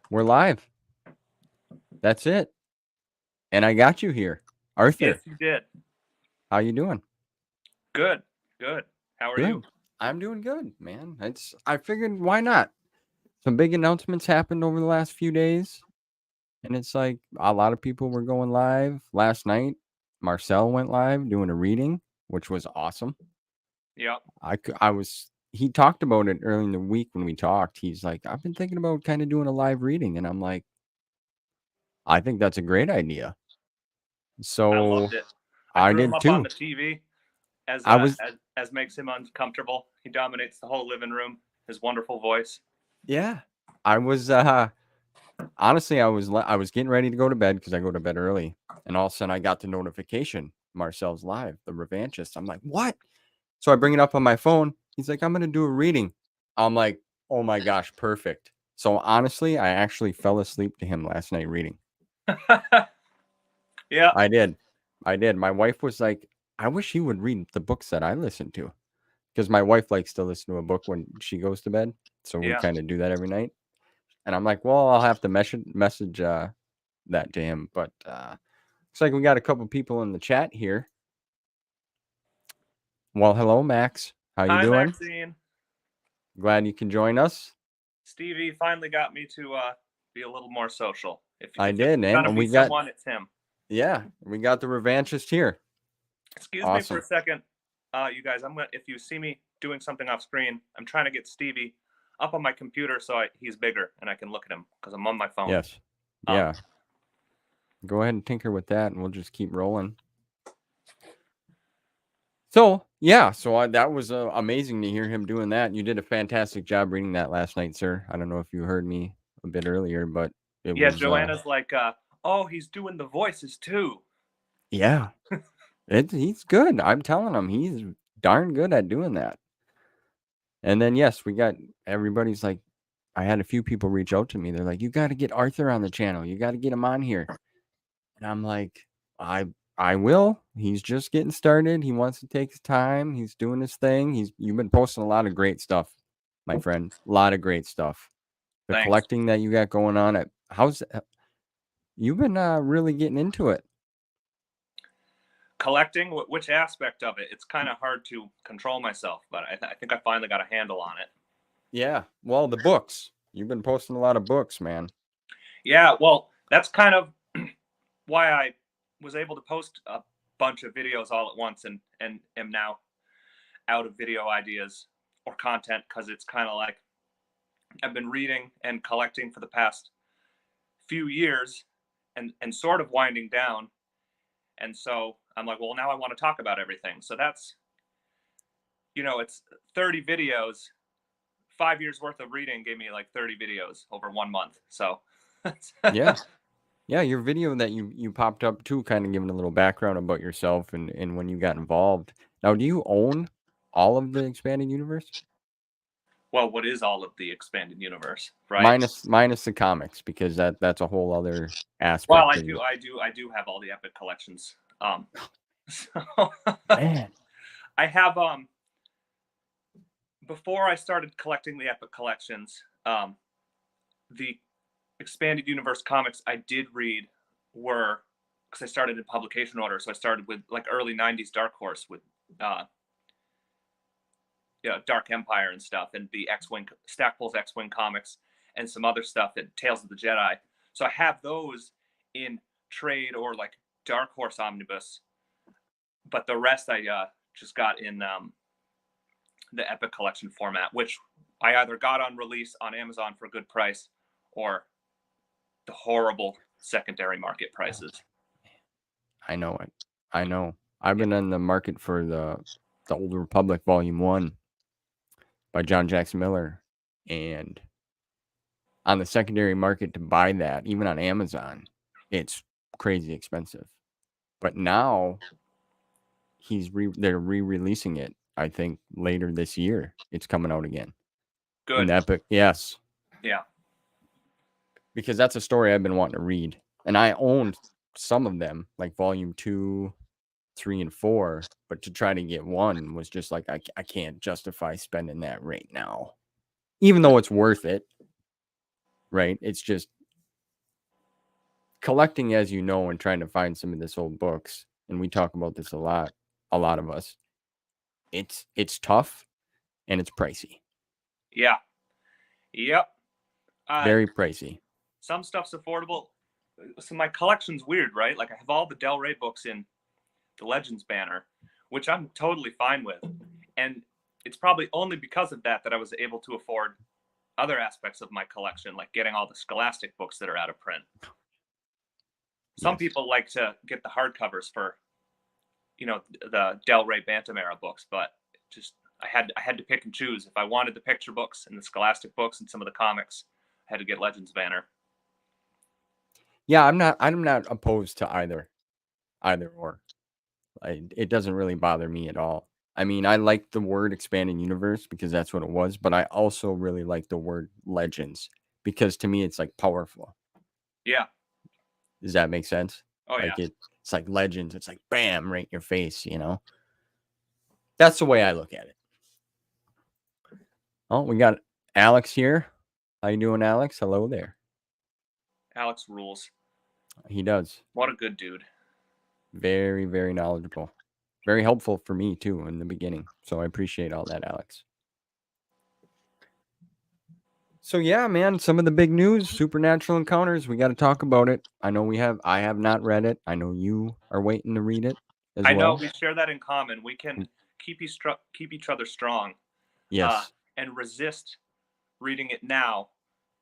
We're live. That's it. And I got you here. Yes, Arthur, you did. how you doing? Good, good. How are you? Good. I'm doing good, man. I figured why not? Some big announcements happened over the last few days, and it's like a lot of people were going live last night. Marcel went live doing a reading, which was awesome. Yep. I was he talked about it early in the week when we talked. He's like, "I've been thinking about kind of doing a live reading." And I'm like, "I think that's a great idea." I So, loved it. I I threw him did up on too. the TV as I uh was as makes him uncomfortable. He dominates the whole living room. His wonderful voice. Yeah. I was honestly I was getting ready to go to bed because I go to bed early, and all of a sudden I got the notification Marcel's live, the revanchist. I'm like, "What?" So I bring it up on my phone. He's like, "I'm going to do a reading." I'm like, "Oh my gosh, perfect." So honestly, I actually fell asleep to him last night reading. Yeah, I did. I did. My wife was like, "I wish he would read the books that I listen to." Because my wife likes to listen to a book when she goes to bed. So we yeah. kind of do that every night. And I'm like, well, I'll have to message that to him. But looks like we got a couple people in the chat here. Well, hello, Max. How you Hi, doing? Maxine. Glad you can join us. Stevie finally got me to be a little more social. I If it's did, man. gonna And be we got, someone, it's him. yeah, we got the revanchist here. Excuse me for a Awesome. second, you guys. If you see me doing something off screen, I'm trying to get Stevie up on my computer so he's bigger and I can look at him because I'm on my phone. Yes. Um, Yeah. Go ahead and tinker with that, and we'll just keep rolling. So, yeah, that was amazing to hear him doing that. You did a fantastic job reading that last night, sir. I don't know if you heard me a bit earlier, but it Yeah, was, Joanna's like, oh, he's doing the voices too. yeah, he's good. I'm telling him he's darn good at doing that. And then yes, we got everybody's like, I had a few people reach out to me. They're like, "You got to get Arthur on the channel. You got to get him on here." And I'm like, I I will. He's just getting started. He wants to take his time. He's doing his thing. You've been posting a lot of great stuff, my friend. A lot of great stuff. The Thanks. collecting that you got going on at you've been really getting into it. Collecting, which aspect of it? It's kind of hard to control myself, but I think I finally got a handle on it. Yeah. Well, the books. You've been posting a lot of books, man. Yeah, well, that's kind of why I was able to post a bunch of videos all at once and am now out of video ideas or content because it's kind of like I've been reading and collecting for the past few years and sort of winding down. And so I'm like, well, now I want to talk about everything. So that's, it's 30 videos. 5 years worth of reading gave me like 30 videos over 1 month. So, Yeah. Yeah, your video that you popped up too, kind of giving a little background about yourself and when you got involved. Now, do you own all of the expanded universe? well, what is all of the expanded universe, right? Minus the comics, because that's a whole other Well, aspect I of do, it. I do, I do have all the epic collections. So Man. I have before I started collecting the epic collections, the expanded universe comics I did read were because I started in publication order. So I started with like early '90s Dark Horse with uh, Dark Empire and stuff, and the X-wing Stackpole's X-wing comics, and some other stuff at Tales of the Jedi. So I have those in trade or like Dark Horse omnibus, but the rest I just got in the Epic Collection format, which I either got on release on Amazon for a good price or the horrible secondary market prices. I know it. I know. I've Yeah. been in the market for the Old Republic Volume 1 by John Jackson Miller, and on the secondary market to buy that, even on Amazon, it's crazy expensive. But now they're re-releasing it. I think later this year, it's coming out again in Good. the Epic. Yes, Yeah. because that's a story I've been wanting to read, and I owned some of them, like Volume 2, 3, and 4. But to try to get one was just like I can't justify spending that right now, even though it's worth it. Right? It's just collecting, as you know, and trying to find some of this old books, and we talk about this a lot of us. It's tough and it's pricey. Yeah. Yep. Very pricey. Some stuff's affordable. So my collection's weird, right? Like I have all the Del Rey books in the Legends banner, which I'm totally fine with. And it's probably only because of that that I was able to afford other aspects of my collection, like getting all the Scholastic books that are out of print. Some Yes. people like to get the hardcovers for, the Del Rey Bantam era books, but just I had to pick and choose. If I wanted the picture books and the Scholastic books and some of the comics, I had to get Legends banner. Yeah, I'm not opposed to either or. It doesn't really bother me at all. I mean, I like the word expanded universe because that's what it was, but I also really like the word legends because to me it's like powerful. Yeah. Does that make sense? Oh Like yeah. it's like legends. It's like bam, right in your face, That's the way I look at it. Oh, we got Alex here. How you doing, Alex? Hello there. Alex rules. He does. What a good dude. Very, very knowledgeable. Very helpful for me too in the beginning. So I appreciate all that, Alex. So yeah, man, some of the big news, supernatural encounters, we got to talk about it. I have not read it. I know you are waiting to read it as I know well. we share that in common. We can keep each other strong, Yes, and resist reading it now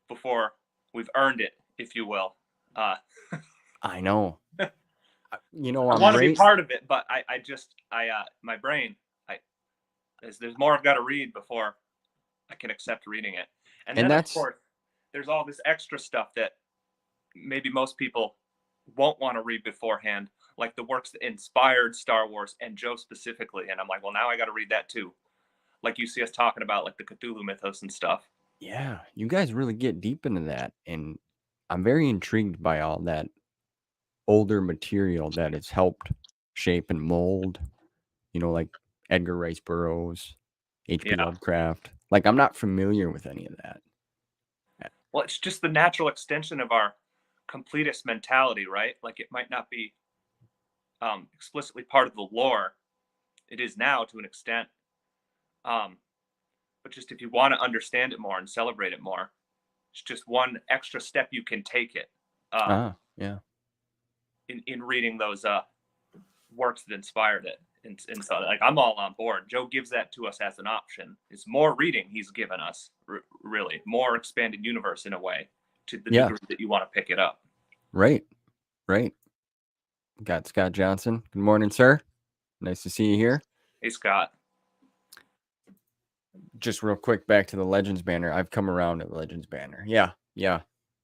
before we've earned it, if you will. I know. I I'm want to be right. part of it, but my brain, I there's more I've got to read before I can accept reading it. And And then, of that's course, there's all this extra stuff that maybe most people won't want to read beforehand, like the works that inspired Star Wars and Joe specifically. And I'm like, well, now I got to read that too. Like you see us talking about, like the Cthulhu mythos and stuff. yeah, you guys really get deep into that and I'm very intrigued by all that older material that has helped shape and mold, like Edgar Rice Burroughs, H.P. Yeah. Lovecraft. Like I'm not familiar with any of that. Well, it's just the natural extension of our completist mentality, right? Like it might not be explicitly part of the lore. It is now to an extent. Um, but just if you want to understand it more and celebrate it more, it's just one extra step you can take it Yeah. in reading those works that inspired it. And so, like, I'm all on board. Joe gives that to us as an option. It's more reading he's given us, really. More expanded universe in a way, to the Yeah. degree that you want to pick it up. Right. Right. Got Scott Johnson. Good morning, sir. Nice to see you here. Hey, Scott. Just real quick back to the Legends banner. I've come around to the Legends banner. Yeah. Yeah.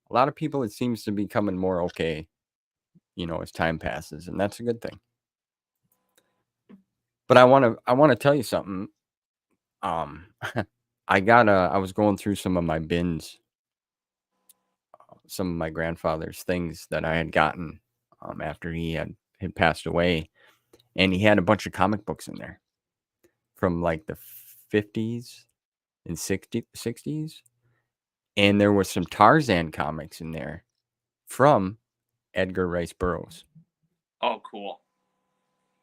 A lot of people, it seems to be becoming more okay, as time passes, and that's a good thing. But I want to tell you something. I was going through some of my bins, some of my grandfather's things that I had gotten after he had passed away, and he had a bunch of comic books in there from like the 50s and 60s, and there was some Tarzan comics in there from Edgar Rice Burroughs. Oh, cool.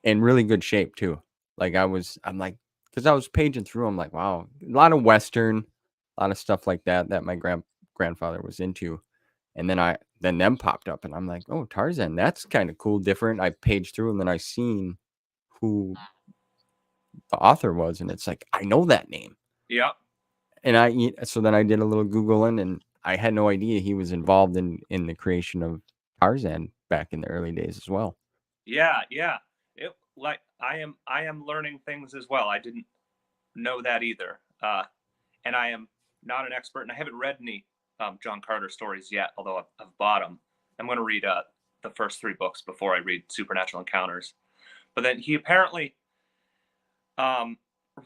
In really good shape too. Like I'm like, because I was paging through, I'm like, wow, a lot of Western, a lot of stuff like that my grandfather was into. And then them popped up and I'm like, oh, Tarzan, that's kind of cool, different. I paged through and then I seen who the author was, and it's like, I know that name. Yep. And so then I did a little Googling, and I had no idea he was involved in the creation of Tarzan back in the early days as well. Yeah, yeah. Like I am learning things as well. I didn't know that either. And I am not an expert, and I haven't read any John Carter stories yet, although I've bought them. I'm going to read the first 3 books before I read Supernatural Encounters. But then he apparently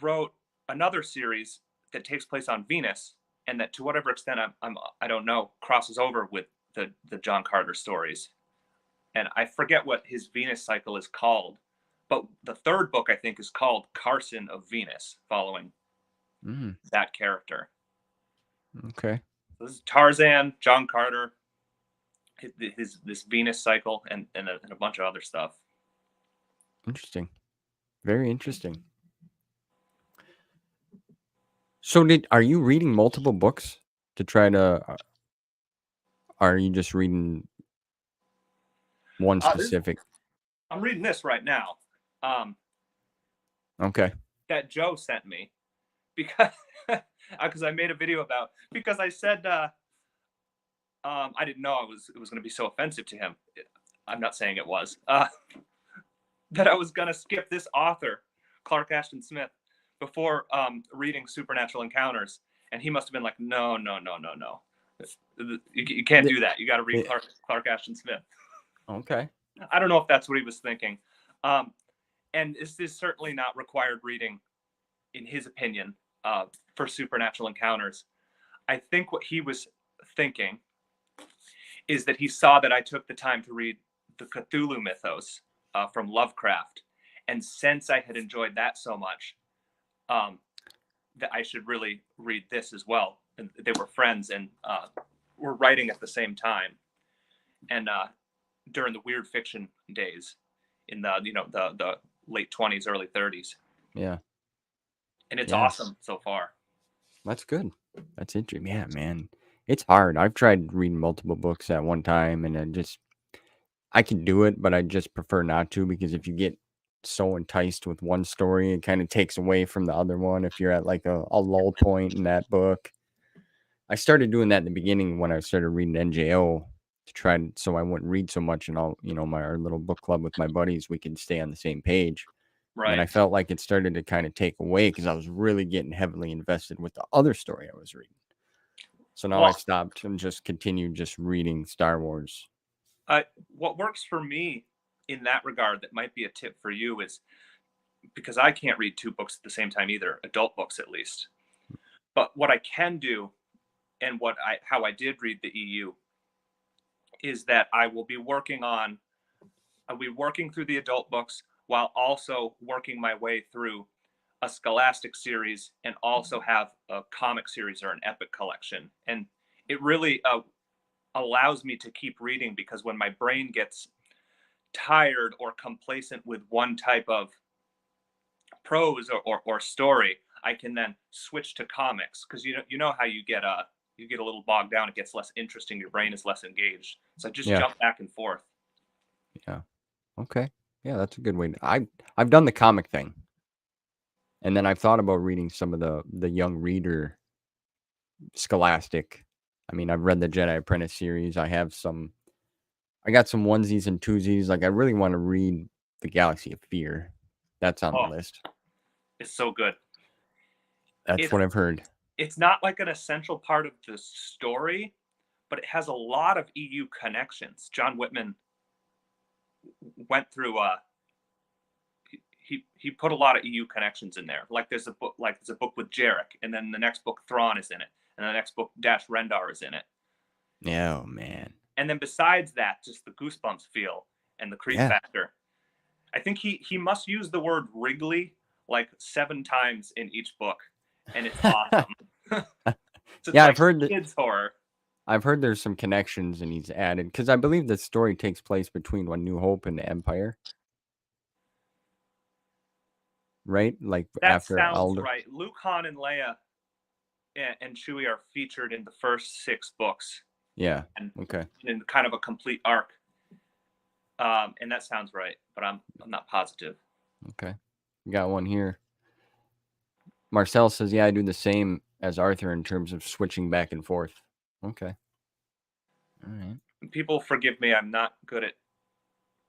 wrote another series that takes place on Venus, and that to whatever extent I don't know, crosses over with the John Carter stories. And I forget what his Venus cycle is called, but the 3rd book I think is called Carson of Venus, following that character. Okay. So this is Tarzan, John Carter, his this Venus cycle and a bunch of other stuff. Interesting. Very interesting. So are you reading multiple books to try to are you just reading one specific? I'm reading this right now. Okay. That Joe sent me because I made a video about, because I said I didn't know it was going to be so offensive to him. I'm not saying it was that I was going to skip this author, Clark Ashton Smith, before reading Supernatural Encounters, and he must have been like, no. You can't do that. You got to read Clark Ashton Smith. Okay. I don't know if that's what he was thinking. And this is certainly not required reading, in his opinion, for Supernatural Encounters. I think what he was thinking is that he saw that I took the time to read the Cthulhu mythos from Lovecraft. And since I had enjoyed that so much, that I should really read this as well. And they were friends and were writing at the same time. And during the weird fiction days in the late 20s, early 30s. Yeah. And it's awesome so far. That's good. That's interesting. Yeah, man. It's hard. I've tried reading multiple books at one time, and I can do it, but I just prefer not to, because if you get so enticed with one story, it kind of takes away from the other one if you're at like a lull point in that book. I started doing that in the beginning when I started reading NJO to try so I wouldn't read so much, and our little book club with my buddies, we could stay on the same page. Right. And I felt like it started to kind of take away because I was really getting heavily invested with the other story I was reading. So now I stopped and just continued just reading Star Wars. What works for me in that regard, that might be a tip for you, is because I can't read two books at the same time either, adult books at least. But what I can do, and how I did read the EU, is that I'll be working through the adult books while also working my way through a scholastic series, and also have a comic series or an epic collection. And it really allows me to keep reading, because when my brain gets tired or complacent with one type of prose or story, I can then switch to comics, because you know how you get a little bogged down, it gets less interesting, your brain is less engaged. So I just jump back and forth. Yeah. Okay. Yeah, that's a good way. I've done the comic thing. And then I've thought about reading some of the young reader scholastic. I mean, I've read the Jedi Apprentice series. I got some onesies and twosies. Like, I really want to read the Galaxy of Fear. That's on the list. It's so good. That's what I've heard. It's not like an essential part of the story, but it has a lot of EU connections. John Whitman went through he put a lot of EU connections in there. Like there's a book with Jarek, and then the next book Thrawn is in it, and the next book Dash Rendar is in it. Oh man. And then besides that, just the goosebumps feel and the creep factor. I think he must use the word Wrigley like 7 times in each book, and it's awesome. So I've heard that kids horror. I've heard there's some connections, and he's added, because I believe the story takes place between New Hope and the Empire. Right? Like that after sounds Elder. Right. Luke, Han, and Leia and Chewie are featured in the first 6 books. Yeah. And okay. In kind of a complete arc. And that sounds right, but I'm not positive. Okay. We got one here. Marcel says, yeah, I do the same as Arthur in terms of switching back and forth. Okay. All right. People forgive me. I'm not good at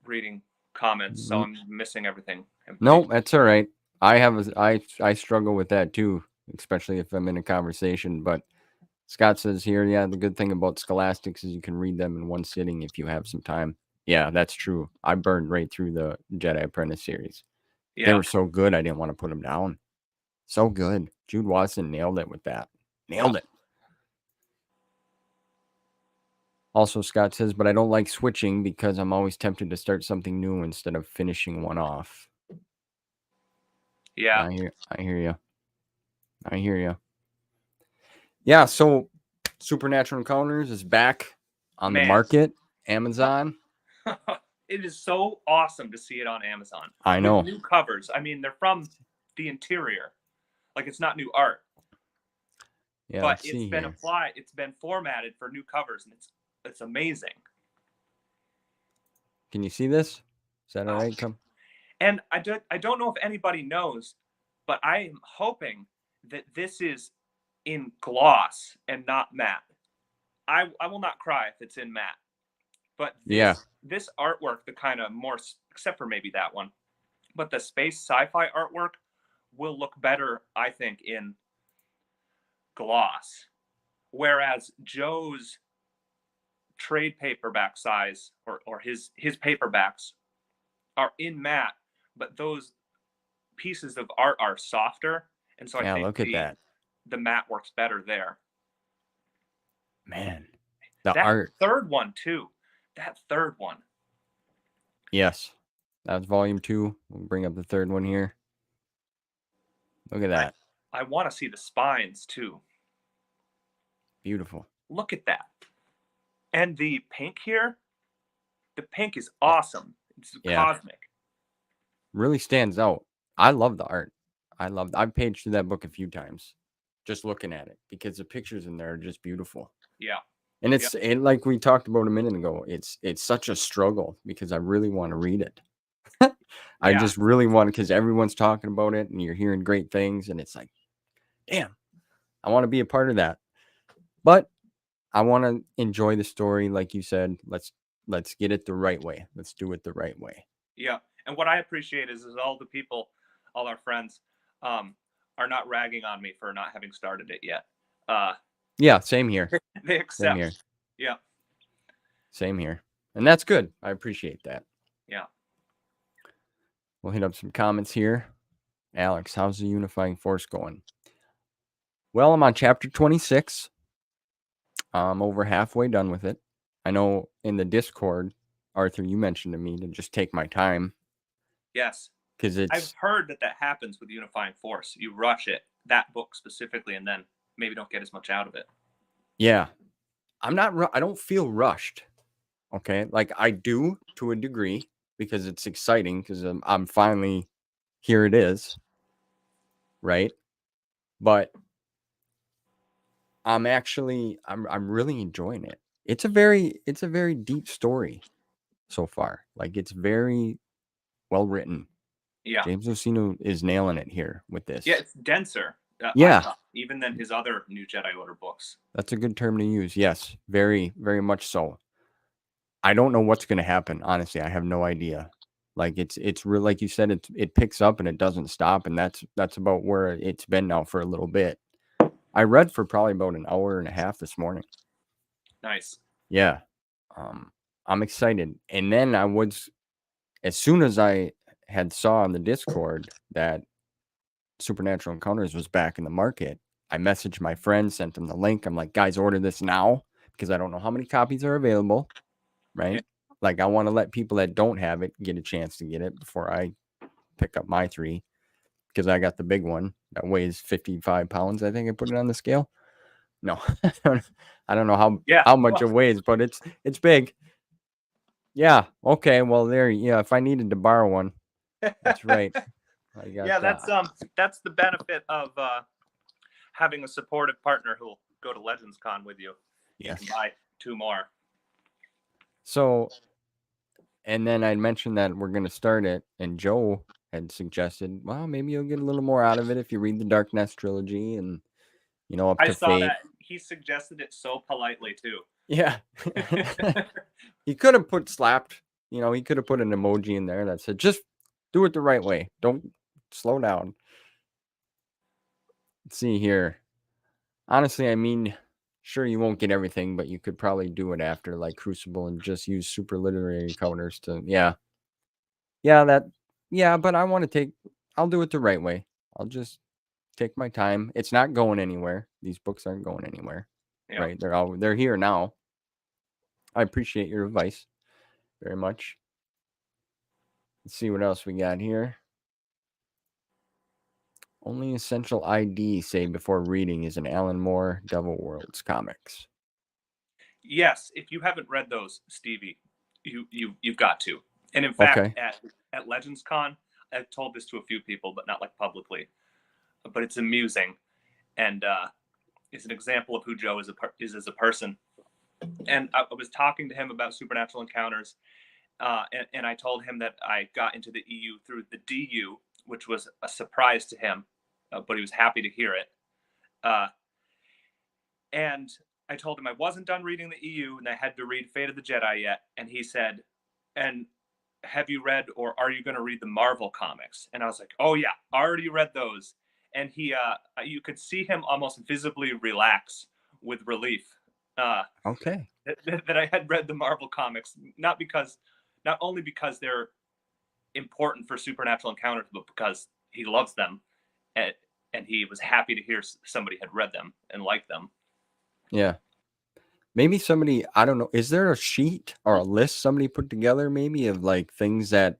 reading comments, so I'm missing everything. No, that's all right. I struggle with that too, especially if I'm in a conversation. But Scott says here, yeah, the good thing about scholastics is you can read them in one sitting if you have some time. Yeah, that's true. I burned right through the Jedi Apprentice series. Yeah. They were so good, I didn't want to put them down. So good. Jude Watson nailed it with that. Nailed it. Also, Scott says, but I don't like switching because I'm always tempted to start something new instead of finishing one off. Yeah. I hear you. Yeah, so Supernatural Encounters is back on the market. Amazon. It is so awesome to see it on Amazon I with know. new covers. I mean, they're from the interior, like it's not new art, Yeah, but let's it's see been here. applied. It's been formatted for new covers, and it's amazing. Can you see this? Is that all right? Come. And I don't know if anybody knows, but I am hoping that this is in gloss and not matte. I will not cry if it's in matte, but Yeah. this artwork, the kind of more, except for maybe that one, but the space sci-fi artwork will look better, I think, in gloss. Whereas Joe's trade paperback size or his paperbacks are in matte, but those pieces of art are softer, and so I Yeah, think look at that. the matte works better there. Man. The That art. third one too. That third one. Yes. That's volume 2. We'll bring up the third one here. Look at that. I want to see the spines too. Beautiful. Look at that. And the pink here, the pink is Yeah. awesome. It's Yeah. cosmic. Really stands out. I love the art. I've paged through that book a few times just looking at it because the pictures in there are just beautiful. Yeah. And it's like we talked about a minute ago, it's such a struggle because I really want to read it. I just really want to, because everyone's talking about it and you're hearing great things, and it's like, damn, I want to be a part of that. But I want to enjoy the story, like you said. Let's get it the right way. Let's do it the right way. Yeah. And what I appreciate is all the people, all our friends, are not ragging on me for not having started it yet. Yeah, same here. They accept. Same here. Yeah. Same here. And that's good. I appreciate that. Yeah. We'll hit up some comments here. Alex, how's the unifying force going? Well, I'm on chapter 26. I'm over halfway done with it. I know in the Discord, Arthur, you mentioned to me to just take my time. Yes. Because I've heard that happens with Unifying Force. You rush it, that book specifically, and then maybe don't get as much out of it. Yeah. I don't feel rushed. Okay. Like I do to a degree because it's exciting because I'm finally, here it is. Right. But I'm really enjoying it. It's a very deep story so far. Like it's very well written. Yeah. James Luceno is nailing it here with this. Yeah, it's denser. Yeah. Even than his other New Jedi Order books. That's a good term to use. Yes, very, very much so. I don't know what's going to happen. Honestly, I have no idea. Like it's real, like you said, it picks up and it doesn't stop, and that's about where it's been now for a little bit. I read for probably about an hour and a half this morning. Nice. Yeah, I'm excited. And then as soon as I had saw on the Discord that Supernatural Encounters was back in the market, I messaged my friend, sent them the link. I'm like, guys, order this now because I don't know how many copies are available. Right? Yeah. Like I want to let people that don't have it get a chance to get it before I pick up my 3, because I got the big one that weighs 55 pounds. I think I put it on the scale. No, I don't know how much it weighs, but it's big. Yeah. Okay. Well, if I needed to borrow one, that's right. I got Yeah, that's the benefit of having a supportive partner who'll go to Legends Con with you. Yes. You can buy 2 more. So, and then I mentioned that we're going to start it, and Joe had suggested, well, maybe you'll get a little more out of it if you read the Dark Nest trilogy and, up to I saw Fate. that. He suggested it so politely too. Yeah. He could have slapped, he could have put an emoji in there that said, just do it the right way. Don't slow down. Let's see here. Honestly, I mean, sure, you won't get everything, but you could probably do it after like Crucible and just use super literary counters to, yeah. But I'll do it the right way. I'll just take my time. It's not going anywhere. These books aren't going anywhere. Yeah. Right? They're here now. I appreciate your advice very much. Let's see what else we got here. Only essential ID say before reading is an Alan Moore Devil Worlds comics. Yes, if you haven't read those, Stevie, you've got to. And in fact, Okay. at Legends Con, I've told this to a few people, but not like publicly. But it's amusing, and is an example of who Joe is as a person. And I was talking to him about supernatural encounters, and I told him that I got into the EU through the DU, which was a surprise to him, but he was happy to hear it. Uh, and I told him I wasn't done reading the EU and I had to read Fate of the Jedi yet. And he said, "And have you read or are you going to read the Marvel comics?" And I was like, "Oh yeah, already read those." And you could see him almost visibly relax with relief uh, Okay. that I had read the Marvel comics, not only because they're important for supernatural encounters, but because he loves them, and, and he was happy to hear somebody had read them and liked them. Yeah. Maybe somebody, I don't know, is there a sheet or a list somebody put together maybe of like things that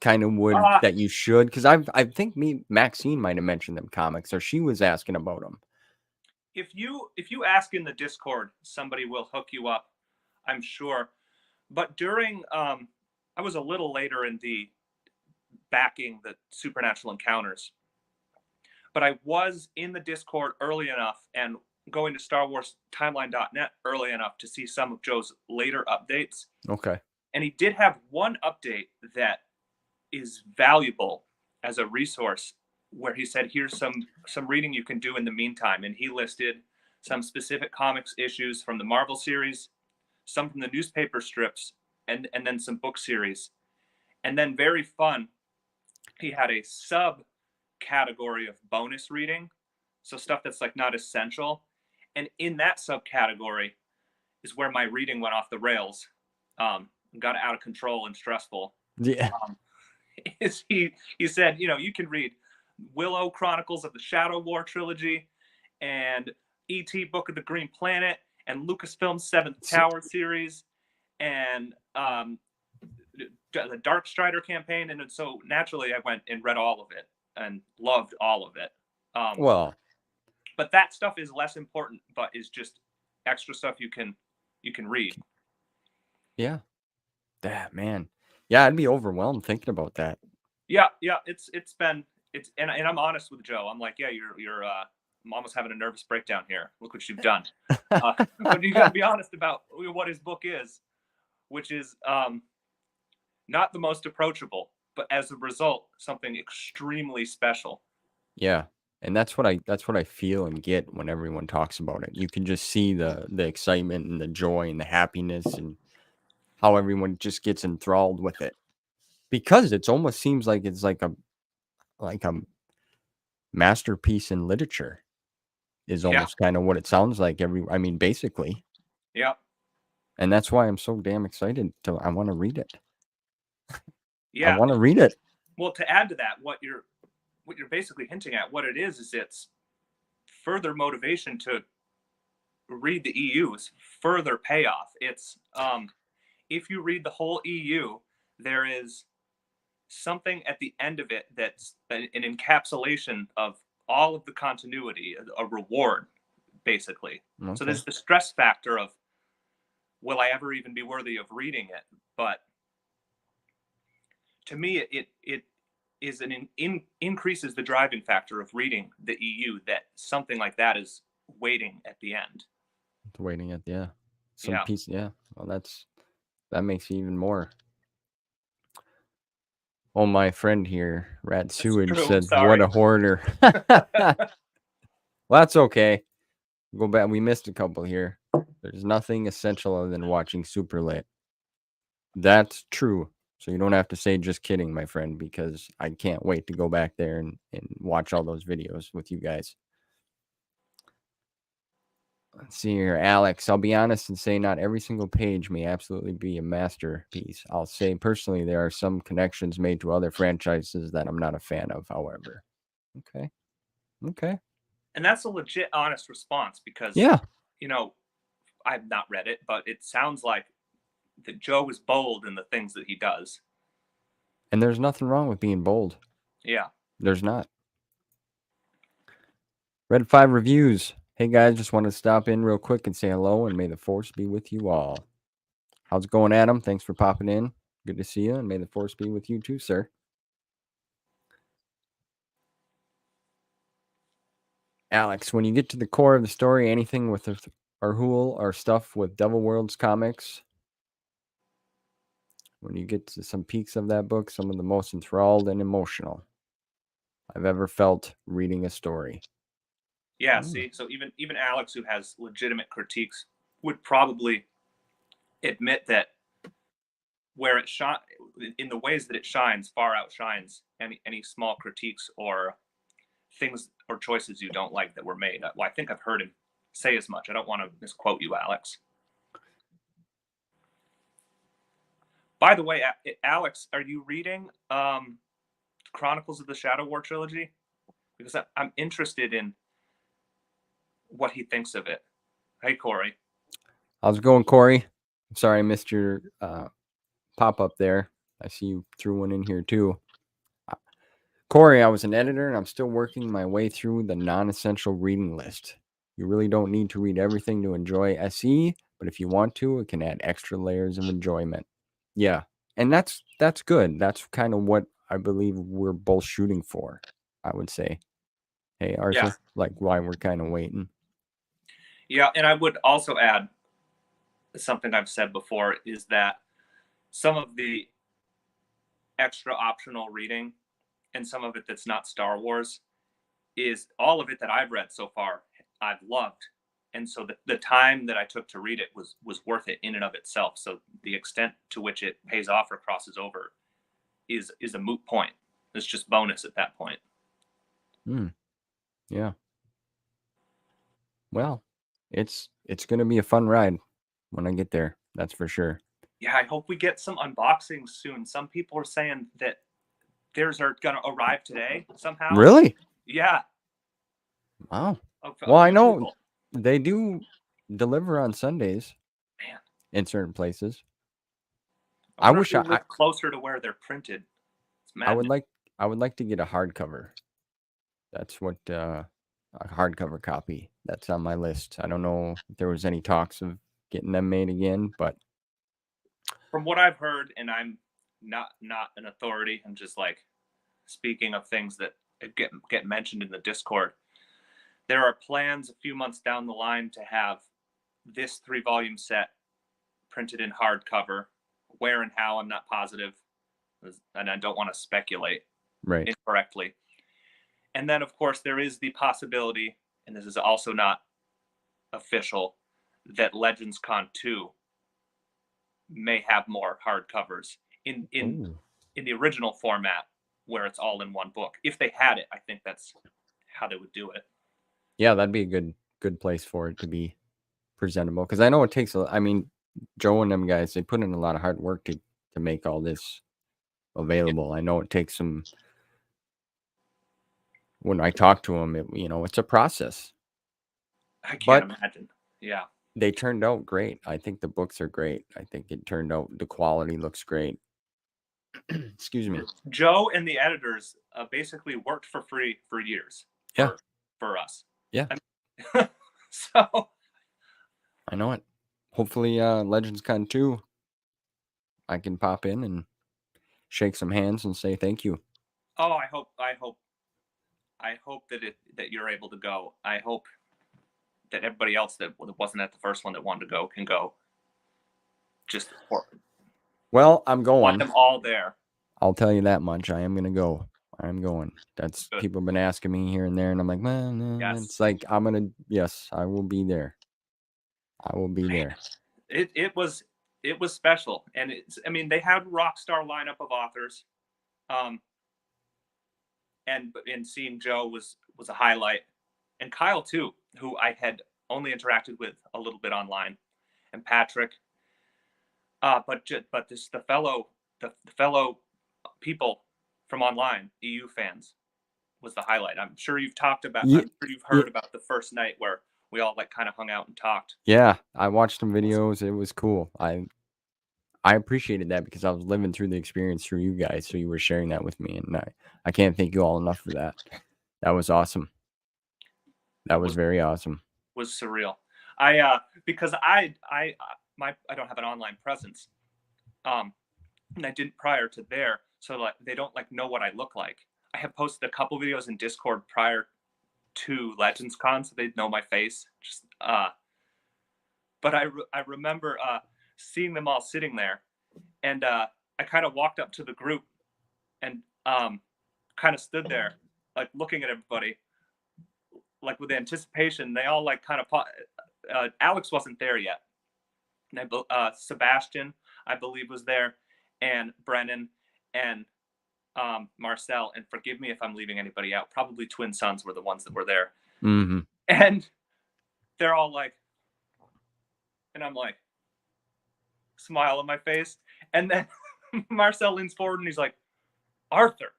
kind of would Uh, that you should? Because I think Maxine might have mentioned them comics, or she was asking about them. if you ask in the Discord, somebody will hook you up, I'm sure. But during I was a little later in the backing the supernatural encounters, but I was in the Discord early enough and going to Star Wars Timeline.net early enough to see some of Joe's later updates. Okay. And he did have one update that is valuable as a resource, where he said, "Here's some reading you can do in the meantime," and he listed some specific comics issues from the Marvel series, some from the newspaper strips, and then some book series. And then, very fun, he had a sub category of bonus reading, so stuff that's like not essential. And in that subcategory is where my reading went off the rails, got out of control and stressful. Yeah. Um, is he said, you can read Willow Chronicles of the Shadow War trilogy, and E.T. Book of the Green Planet, and Lucasfilm's Seventh Tower series, and the Dark Strider campaign. And so naturally, I went and read all of it and loved all of it. Well, But that stuff is less important, but is just extra stuff you can read. yeah. That man. Yeah, I'd be overwhelmed thinking about that. Yeah. And I'm honest with Joe. I'm like, yeah, you're I'm almost having a nervous breakdown here. Look what you've done. But you got to be honest about what his book is, which is not the most approachable, but as a result, something extremely special. Yeah. And that's what I feel and get when everyone talks about it. You can just see the excitement and the joy and the happiness and how everyone just gets enthralled with it. Because it almost seems like it's like a masterpiece in literature is Yeah, almost kind of what it sounds like I mean, basically. yeah, And that's why I'm so damn excited I want to read it. I yeah. want to read it. Well, to add to that, what you're basically hinting at, what it is it's further motivation to read the EU's further payoff. It's if you read the whole EU, there is something at the end of it that's an encapsulation of all of the continuity, a reward, basically. So Okay. there's the stress factor of, will I ever even be worthy of reading it? But to me, it is increases the driving factor of reading the EU, that something like that is waiting at the end. Waiting at some Yeah, piece. Yeah. Well, that makes it even more. Oh, my friend here, Rat that's Sewage, true. said, "What Sorry. a hoarder." Well, that's okay. Go back. We missed a couple here. There's nothing essential other than watching Super Lit. That's true. So you don't have to say just kidding, my friend, because I can't wait to go back there and watch all those videos with you guys. Let's see here, Alex. I'll be honest and say not every single page may absolutely be a masterpiece. I'll say personally there are some connections made to other franchises that I'm not a fan of, however. Okay. Okay. And that's a legit, honest response, because Yeah. you know I've not read it, but it sounds like that Joe is bold in the things that he does. And there's nothing wrong with being bold. Yeah. There's not. Read 5 reviews. Hey, Hey guys, just wanted to stop in real quick and say hello, and may the force be with you all. How's it going, Adam? Thanks for popping in. Good to see you, and may the force be with you too, sir. Alex, when you get to the core of the story, anything with Arhul or stuff with Devil Worlds comics, when you get to some peaks of that book, some of the most enthralled and emotional I've ever felt reading a story. Yeah, see, so even Alex, who has legitimate critiques, would probably admit that where it shine in the ways that it shines far outshines any small critiques or things or choices you don't like that were made. Well, I think I've heard him say as much. I don't want to misquote you, Alex. By the way, Alex, are you reading Chronicles of the Shadow War trilogy? Because I'm interested in what he thinks of it. Hey, Corey. How's it going, Corey? I'm sorry I missed your pop up there. I see you threw one in here too. Corey, I was an editor and I'm still working my way through the non-essential reading list. You really don't need to read everything to enjoy SE, but if you want to, it can add extra layers of enjoyment. Yeah, and that's good. That's kind of what I believe we're both shooting for, I would say. Hey, Arthur, Yeah. like why we're kind of waiting. Yeah, and I would also add something I've said before is that some of the extra optional reading and some of it that's not Star Wars is all of it that I've read so far I've loved. And so the time that I took to read it was worth it in and of itself. So the extent to which it pays off or crosses over is a moot point. It's just bonus at that point. Yeah. Well, it's going to be a fun ride when I get there. That's for sure. Yeah, I hope we get some unboxings soon. Some people are saying that theirs are going to arrive today somehow. Really? Yeah. Wow. Well, I know people. they do deliver on Sundays. Man. In certain places. I wish I live closer to where they're printed. It's I would like to get a hardcover. That's what a hardcover copy. That's on my list. I don't know if there was any talks of getting them made again, but from what I've heard, and I'm not an authority, I'm just like speaking of things that get mentioned in the Discord. There are plans a few months down the line to have this 3-volume set printed in hardcover. Where and how, I'm not positive, and I don't want to speculate incorrectly. And then, of course, there is the possibility, and this is also not official, that Legends Con 2 may have more hardcovers in the original format where it's all in one book. If they had it, I think that's how they would do it. Yeah, that'd be a good place for it to be presentable, because I know it takes I mean, Joe and them guys, they put in a lot of hard work to make all this available. Yeah. I know it takes some. When I talk to them, it's a process. I can't imagine. Yeah. They turned out great. I think the books are great. I think it turned out, the quality looks great. Excuse me. Joe and the editors basically worked for free for years for us. Yeah. So I know it. Hopefully Legends Con 2, I can pop in and shake some hands and say thank you. Oh, I hope that you're able to go. I hope that everybody else that wasn't at the first one that wanted to go can go. Well, I'm going. Want them all there. I'll tell you that much. I am going to go. I'm going. That's good. People have been asking me here and there, and I'm like, man, yes. It's like, yes, I will be there. I will be there. It was special. And they had rockstar lineup of authors. And seeing Joe was a highlight. And Kyle too, who I had only interacted with a little bit online, and Patrick. But the fellow people from online, EU fans, was the highlight. I'm sure you've talked about. I'm sure you've heard about the first night where we all kind of hung out and talked. Yeah, I watched some videos. It was cool. I appreciated that because I was living through the experience through you guys, so you were sharing that with me, and I can't thank you all enough for that. That was awesome. That was very awesome. was surreal. Because I don't have an online presence, and I didn't prior to there, so like they don't like know what I look like. I have posted a couple videos in Discord prior to Legends Con, so they'd know my face. But I remember seeing them all sitting there, and I kind of walked up to the group and kind of stood there, like looking at everybody, like with anticipation. They all like kind of. Alex wasn't there yet, and Sebastian, I believe, was there, and Brennan and Marcel. And forgive me if I'm leaving anybody out. Probably Twin Sons were the ones that were there, Mm-hmm. and they're all like, and I'm like, smile on my face, and then Marcel leans forward and he's like, Arthur,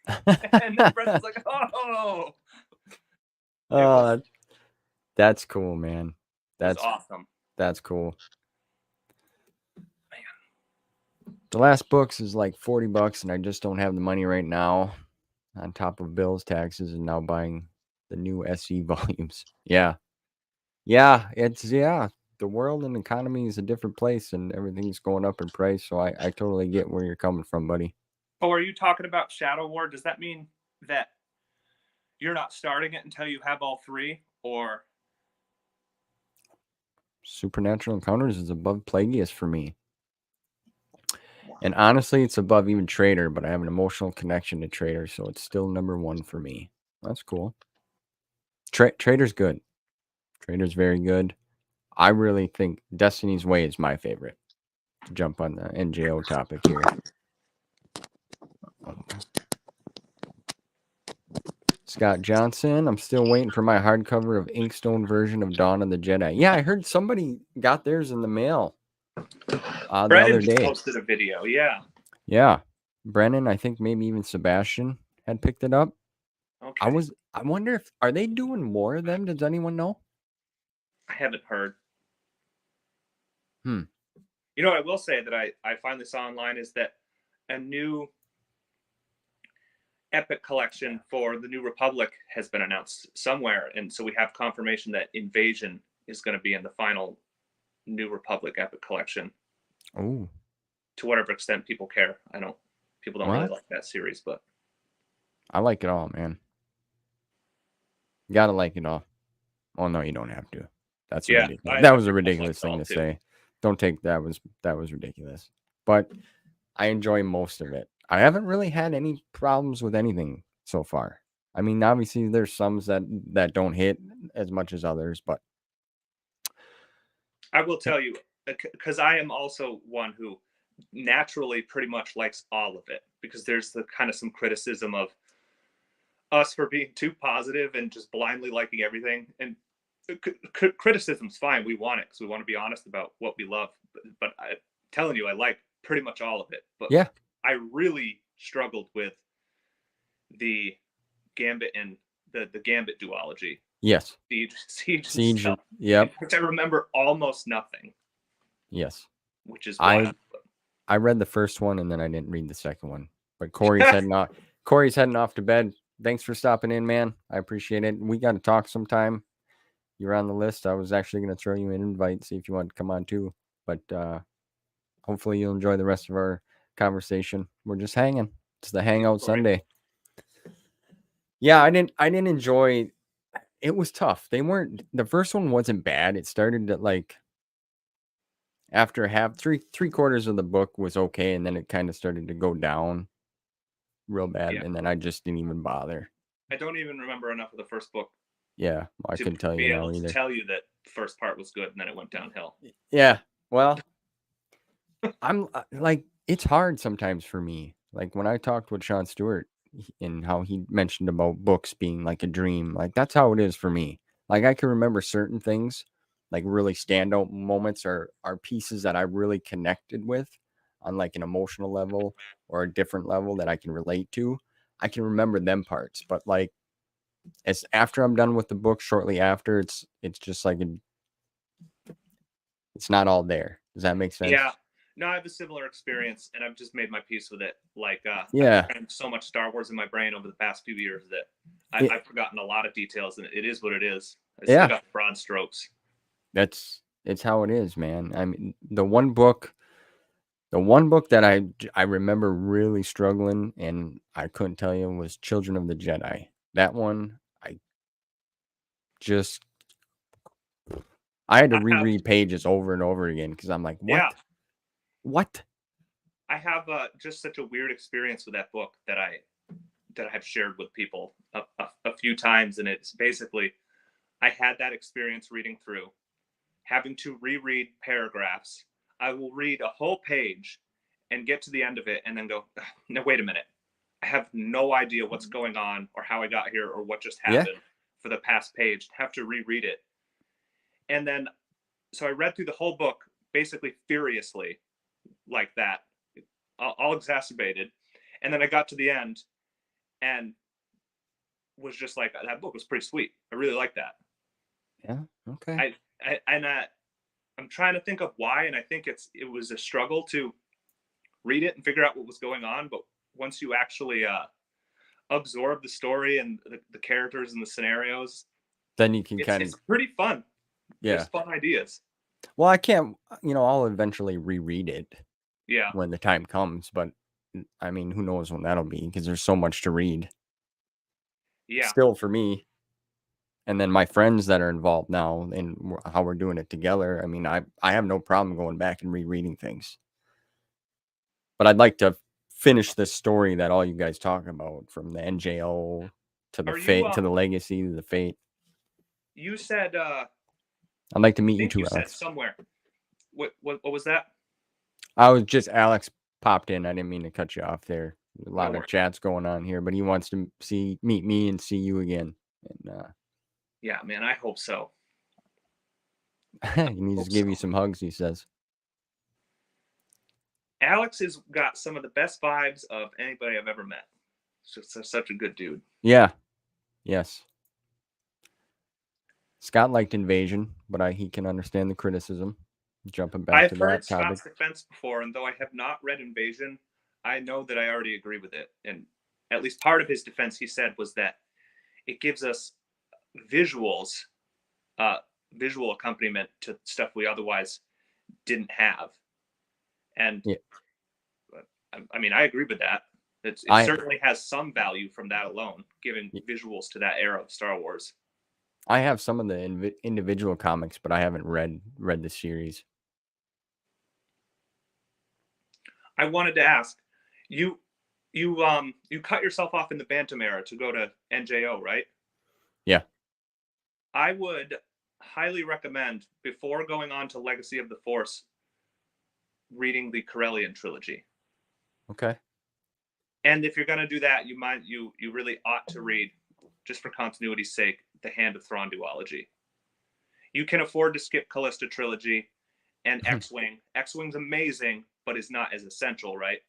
and then Brennan's like, oh. Oh, that's cool, man. That's awesome. That's cool. Man. The last books is like $40, and I just don't have the money right now, on top of bills, taxes, and now buying the new SE volumes. Yeah. The world and economy is a different place, and everything's going up in price. So I totally get where you're coming from, buddy. Oh, are you talking about Shadow War? Does that mean that you're not starting it until you have all three, or? Supernatural Encounters is above Plagueis for me. And honestly, it's above even Trader, but I have an emotional connection to Trader, so it's still number one for me. That's cool. Trader's good. Trader's very good. I really think Destiny's Way is my favorite. To jump on the NJO topic here. Scott Johnson, I'm still waiting for my hardcover of Inkstone version of Dawn of the Jedi. Yeah, I heard somebody got theirs in the mail the other day. Posted a video, yeah. Yeah. Brennan, I think maybe even Sebastian had picked it up. Okay. I wonder if, are they doing more of them? Does anyone know? I haven't heard. You know what I will say that I finally saw online is that a new Epic collection for the New Republic has been announced somewhere, and so we have confirmation that Invasion is going to be in the final New Republic Epic collection. Oh. To whatever extent people care. People don't really like that series, but I like it all, man. You gotta like it all. Oh no, you don't have to. That's ridiculous. That was a ridiculous thing to say. Don't take that was ridiculous. But I enjoy most of it. I haven't really had any problems with anything so far. I mean, obviously there's some that don't hit as much as others, but I will tell you, because I am also one who naturally pretty much likes all of it, because there's the kind of some criticism of us for being too positive and just blindly liking everything. And criticism's fine. We want it because we want to be honest about what we love. But I'm telling you, I like pretty much all of it. But yeah, I really struggled with the Gambit and the Gambit duology. Yes. Siege. Yep. Which I remember almost nothing. Yes. Which is wild. I read the first one and then I didn't read the second one. But Corey's heading off. Corey's heading off to bed. Thanks for stopping in, man. I appreciate it. We got to talk sometime. You're on the list. I was actually going to throw you an invite, see if you want to come on too. But hopefully you'll enjoy the rest of our conversation. We're just hanging. It's the Hangout Sunday. Yeah, I didn't enjoy. It was tough. The first one wasn't bad. It started at like after three quarters of the book was okay, and then it kind of started to go down real bad, and then I just didn't even bother. I don't even remember enough of the first book. Yeah, I couldn't tell you now either. To tell you that the first part was good and then it went downhill. Yeah, well, I'm like, it's hard sometimes for me. Like when I talked with Sean Stewart and how he mentioned about books being like a dream, like that's how it is for me. Like I can remember certain things, like really standout moments are pieces that I really connected with on like an emotional level or a different level that I can relate to. I can remember them parts, but like as after I'm done with the book, shortly after, it's just like it's not all there. Does that make sense? Yeah. No, I have a similar experience, and I've just made my peace with it. Like, yeah, I've so much Star Wars in my brain over the past few years that I've forgotten a lot of details, and it is what it is. I still Yeah, got broad strokes. it's how it is, man. I mean, the one book that I remember really struggling and I couldn't tell you was Children of the Jedi. That one I just I had to I have, reread pages over and over again because I'm like, yeah, what? What? I have just such a weird experience with that book that I've shared with people a few times, and it's basically I had that experience reading through, having to reread paragraphs. I will read a whole page and get to the end of it, and then go, no, wait a minute. I have no idea what's going on, or how I got here, or what just Yeah. happened for the past page. Have to reread it, and then so I read through the whole book basically furiously, like that, all exacerbated, and then I got to the end and was just like, that book was pretty sweet. I really like that. Yeah. Okay. I I'm trying to think of why, and I think it was a struggle to read it and figure out what was going on. But once you actually absorb the story and the characters and the scenarios, Then you can it's kind of it's pretty fun. There's yeah. fun ideas. Well, I can't, I'll eventually reread it Yeah, when the time comes, but I mean, who knows when that'll be because there's so much to read yeah. still for me. And then my friends that are involved now and how we're doing it together. I mean, I have no problem going back and rereading things, but I'd like to finish this story that all you guys talk about from the NJO to the Are you fate to the legacy to the fate. you said I'd like to I meet you think you too, said Alex. somewhere. What was that? I was just Alex popped in. I didn't mean to cut you off there. A No lot of worries. chats going on here, but he wants to meet me and see you again. And Yeah, man, I hope so. he needs to Hope give you so. some hugs, he says. Alex has got some of the best vibes of anybody I've ever met. Just such a good dude. Yeah. Yes. Scott liked Invasion, but he can understand the criticism. Jumping back to I've heard that topic. Scott's defense before, and though I have not read Invasion, I know that I already agree with it. And at least part of his defense, he said, was that it gives us visuals, uh, visual accompaniment to stuff we otherwise didn't have. And Yeah. I mean, I agree with that. It I certainly has some value from that alone, giving visuals to that era of Star Wars. I have some of the individual comics, but I haven't read the series. I wanted to ask you, you cut yourself off in the Bantam era to go to NJO, right? Yeah. I would highly recommend, before going on to Legacy of the Force, reading the Corellian trilogy. Okay. And if you're going to do that, you really ought to read, just for continuity's sake, the Hand of Thrawn duology. You can afford to skip Callista trilogy and X-Wing. X-Wing's amazing, but is not as essential, right?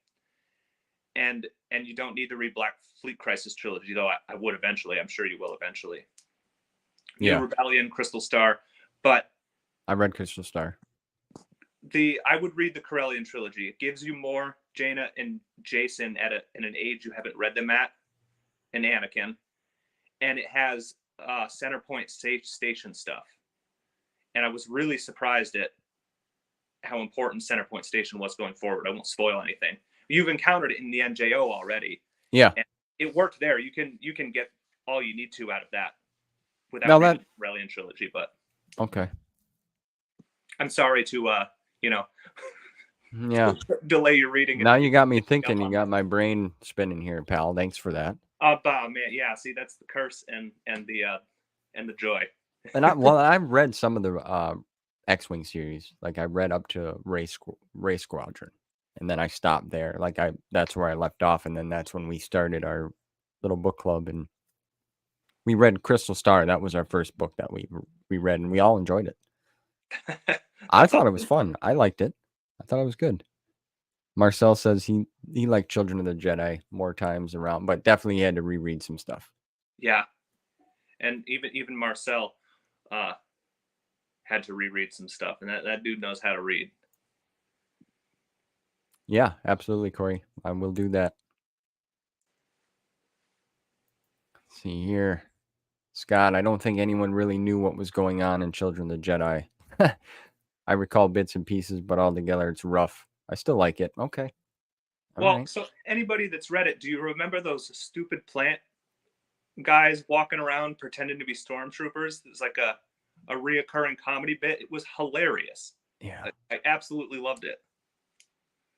And you don't need to read Black Fleet Crisis trilogy, though I would eventually. I'm sure you will eventually. New Yeah. Rebellion, Crystal Star, but I read Crystal Star. I would read the Corellian trilogy. It gives you more Jaina and Jason in an age you haven't read them at, and Anakin, and it has center point station stuff. And I was really surprised at how important center point station was going forward. I won't spoil anything. You've encountered it in the NJO already. Yeah. And it worked there. You can get all you need to out of that without Now reading that the Corellian trilogy. But okay. I'm sorry to you know Yeah. delay your reading. Now you got me thinking. You got my brain spinning here, pal. Thanks for that. Man, yeah. See, that's the curse and the joy. And I've read some of the X-wing series. Like I read up to Ray Squadron, and then I stopped there. Like that's where I left off, and then that's when we started our little book club, and we read Crystal Star. That was our first book that we read, and we all enjoyed it. I That's thought all. it was fun. I liked it. I thought it was good. Marcel says he liked Children of the Jedi more times around, but definitely he had to reread some stuff. Yeah, and even Marcel had to reread some stuff, and that dude knows how to read. Yeah, absolutely, Corey. I will do that. Let's see here. Scott, I don't think anyone really knew what was going on in Children of the Jedi. I recall bits and pieces, but altogether it's rough. I still like it. Okay. All Well, right. so anybody that's read it, do you remember those stupid plant guys walking around pretending to be stormtroopers? It's like a reoccurring comedy bit. It was hilarious. Yeah. I absolutely loved it.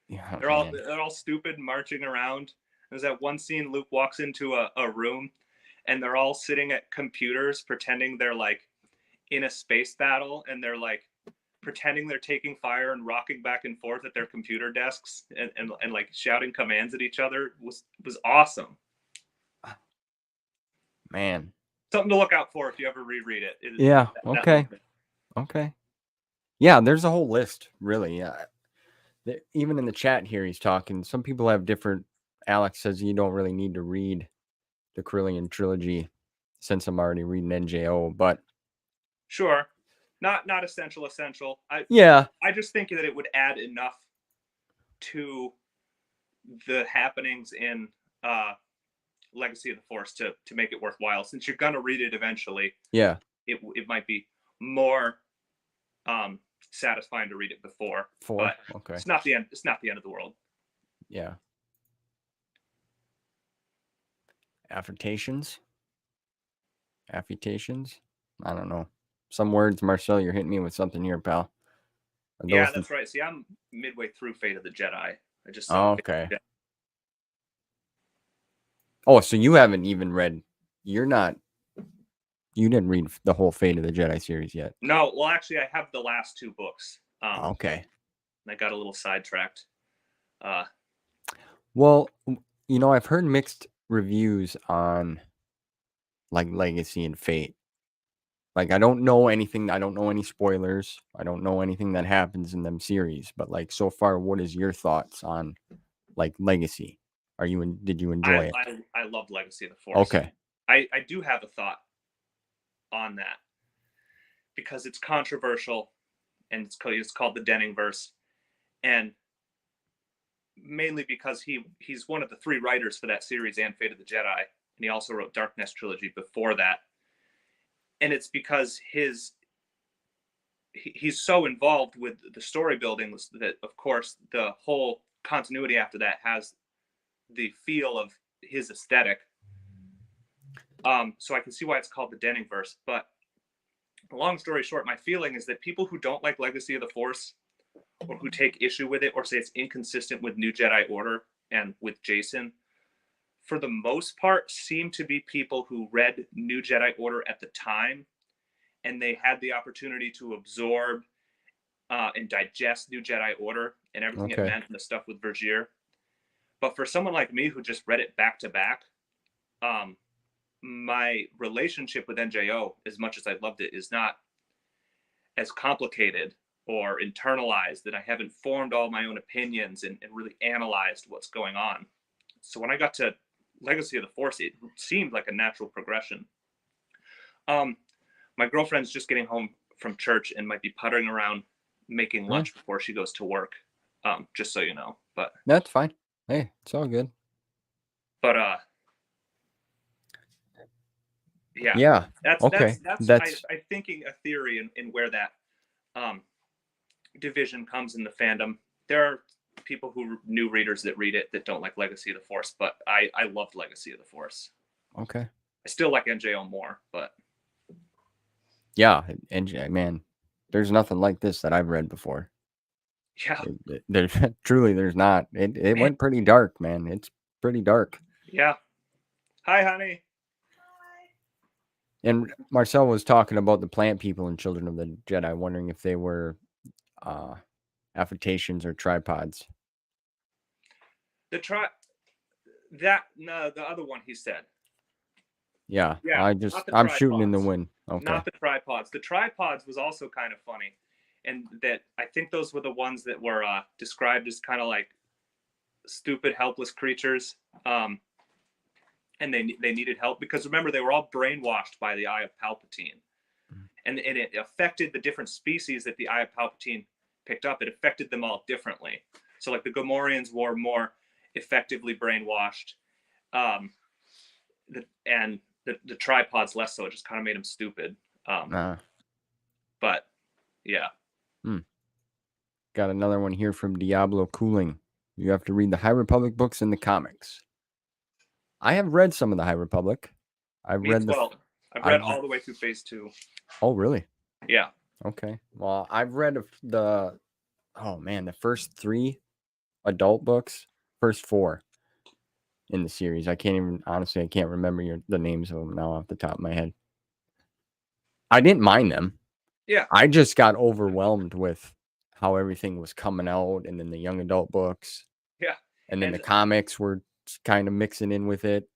Yeah, They're all man. they're all stupid marching around. There's that one scene Luke walks into a room and they're all sitting at computers pretending they're like in a space battle, and they're like pretending they're taking fire and rocking back and forth at their computer desks, and like shouting commands at each other. Was awesome. Man. Something to look out for if you ever reread it. Yeah. That Okay. moment. Okay. Yeah, there's a whole list, really. Even in the chat here, he's talking. Some people have different. Alex says you don't really need to read the Carillion trilogy since I'm already reading NJO, but Sure, not essential. yeah, I just think that it would add enough to the happenings in Legacy of the Force to make it worthwhile. Since you're gonna read it eventually, yeah, it might be more satisfying to read it before, 4. but Okay. it's not the end. It's not the end of the world. Yeah. Affirtations? Affutations? I don't know. Some words, Marcel, you're hitting me with something here, pal. Are Yeah, those that's right. See, I'm midway through Fate of the Jedi. I just saw. Oh, okay. Oh, so you haven't even read. You're not. You didn't read the whole Fate of the Jedi series yet. No, well, actually, I have the last two books. Okay. I got a little sidetracked. Well, I've heard mixed reviews on like Legacy and Fate. Like, I don't know anything. I don't know any spoilers. I don't know anything that happens in them series. But like so far, what is your thoughts on like Legacy? Did you enjoy it? I loved Legacy of the Force. Okay. I do have a thought on that because it's controversial, and it's called the Denningverse, and mainly because he's one of the three writers for that series and Fate of the Jedi, and he also wrote Darkness trilogy before that. And it's because he's so involved with the story building that, of course, the whole continuity after that has the feel of his aesthetic. So I can see why it's called the Denningverse. But long story short, my feeling is that people who don't like Legacy of the Force, or who take issue with it, or say it's inconsistent with New Jedi Order and with Jason, for the most part, seem to be people who read New Jedi Order at the time, and they had the opportunity to absorb and digest New Jedi Order and everything it Okay. meant and the stuff with Vergier. But for someone like me who just read it back to back, my relationship with NJO, as much as I loved it, is not as complicated or internalized, that I haven't formed all my own opinions and really analyzed what's going on. So when I got to Legacy of the Force, it seemed like a natural progression. My girlfriend's just getting home from church and might be puttering around making lunch before she goes to work. Just so you know. But That's fine. Hey, it's all good. But yeah. Yeah. That's Okay. I thinking a theory in where that division comes in the fandom. There are people new readers that read it that don't like Legacy of the Force, but I loved Legacy of the Force. Okay. I still like NJO more, but yeah, NJ, man, there's nothing like this that I've read before. Yeah, there's there's not. It went pretty dark, man. It's pretty dark. Yeah. Hi, honey. And Marcel was talking about the plant people in Children of the Jedi, wondering if they were affectations or tripods. The other one he said. Yeah, Yeah, I'm shooting in the wind. Okay. Not the tripods. The tripods was also kind of funny, and that I think those were the ones that were described as kind of like stupid, helpless creatures, and they needed help because remember they were all brainwashed by the Eye of Palpatine, and it affected the different species that the Eye of Palpatine picked up. It affected them all differently. So like the Gamorreans were more effectively brainwashed, and The tripods less so. It just kind of made them stupid. Uh, But yeah. hmm. Got another one here from Diablo Cooling. You have to read the High Republic books and the comics. I have read some of the High Republic. I've Me as read well. I've read all the way through phase 2. Oh, really? Yeah. Okay. Well, I've read the first 3 adult books, first 4 in the series. I can't remember the names of them now off the top of my head. I didn't mind them. Yeah. I just got overwhelmed with how everything was coming out, and then the young adult books. Yeah. And then the comics were kind of mixing in with it.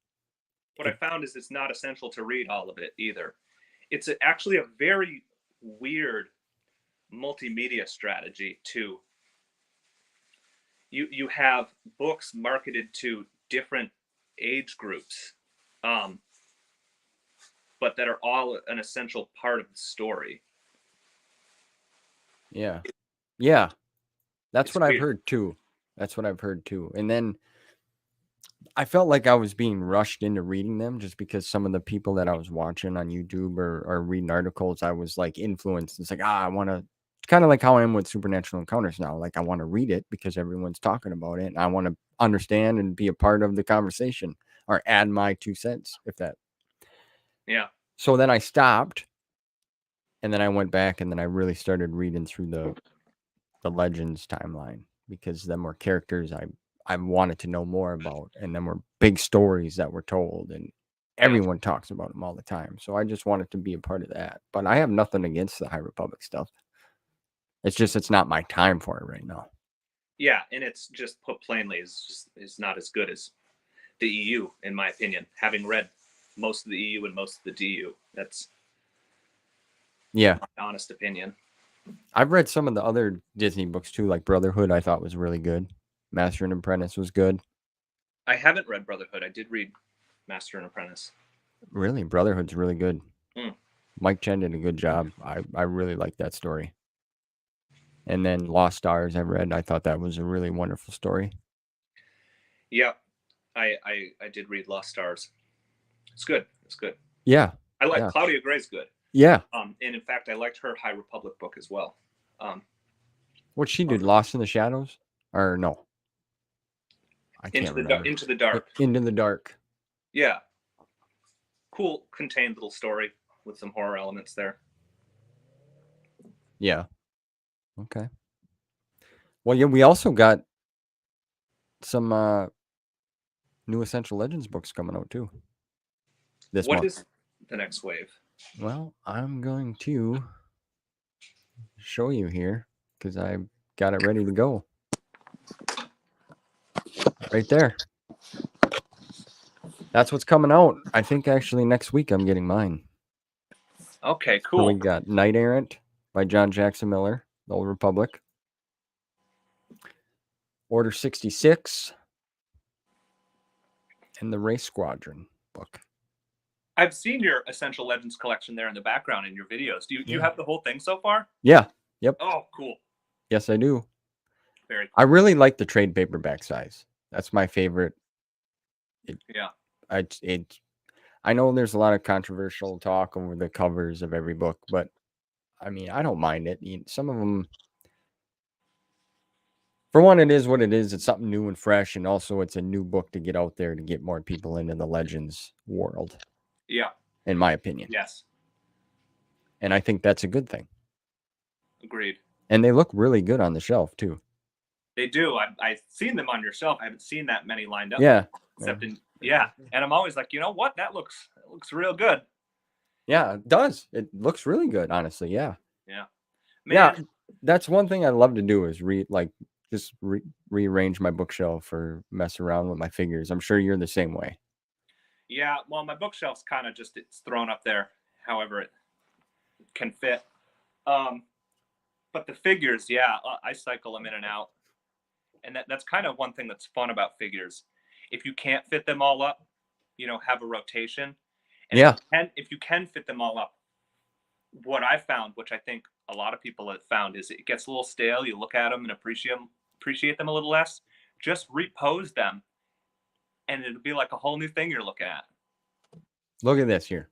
What I found is it's not essential to read all of it either. It's actually a very weird multimedia strategy too. You have books marketed to different age groups, but that are all an essential part of the story. Yeah. Yeah. That's It's what I've weird. heard too. And then I felt like I was being rushed into reading them just because some of the people that I was watching on YouTube or reading articles, I was like influenced. It's like, I want to, it's kind of like how I am with Supernatural Encounters now. Like, I want to read it because everyone's talking about it, and I want to understand and be a part of the conversation or add my 2 cents, if that. Yeah. So then I stopped, and then I went back, and then I really started reading through the Legends timeline, because them were characters I wanted to know more about, and then were big stories that were told, and everyone talks about them all the time. So I just wanted to be a part of that. But I have nothing against the High Republic stuff. It's just it's not my time for it right now. Yeah, and it's just put plainly is not as good as the EU, in my opinion. Having read most of the EU and most of the DU, that's my honest opinion. I've read some of the other Disney books too, like Brotherhood. I thought was really good. Master and Apprentice was good. I haven't read Brotherhood. I did read Master and Apprentice. Really, Brotherhood's really good. Mm. Mike Chen did a good job. I really like that story. And then Lost Stars, I read. I thought that was a really wonderful story. Yeah, I did read Lost Stars. It's good. It's good. Yeah, I like Claudia Gray's good. Yeah. And in fact, I liked her High Republic book as well. What she did, Lost in the Shadows, or no? I can't remember. Into the Dark. Into the Dark. Yeah. Cool, contained little story with some horror elements there. Yeah. Okay. Well, yeah, we also got some new Essential Legends books coming out too. This month. What is the next wave? Well, I'm going to show you here because I got it ready to go. Right there. That's what's coming out. I think actually next week I'm getting mine. Okay, cool. So we got Knight Errant by John Jackson Miller, The Old Republic. Order 66 and the Race Squadron book. I've seen your Essential Legends collection there in the background in your videos. Do you have the whole thing so far? Yeah. Yep. Oh, cool. Yes, I do. Very cool. I really like the trade paperback size. That's my favorite. Yeah. I know there's a lot of controversial talk over the covers of every book, but I mean, I don't mind it. Some of them, for one, it is what it is. It's something new and fresh, and also it's a new book to get out there to get more people into the Legends world. Yeah. In my opinion. Yes. And I think that's a good thing. Agreed. And they look really good on the shelf too. They do. I've seen them on your shelf. I haven't seen that many lined up. Yeah. Except and I'm always like, you know what? That looks real good. Yeah, it does. It looks really good, honestly. Yeah. Yeah. Man. Yeah. That's one thing I love to do is rearrange my bookshelf or mess around with my figures. I'm sure you're the same way. Yeah. Well, my bookshelf's kind of just, it's thrown up there however it can fit. But the figures, yeah, I cycle them in and out. And that's kind of one thing that's fun about figures. If you can't fit them all up, have a rotation. And if you can fit them all up, what I found, which I think a lot of people have found, is it gets a little stale. You look at them and appreciate them a little less. Just repose them, and it'll be like a whole new thing you're looking at. Look at this here.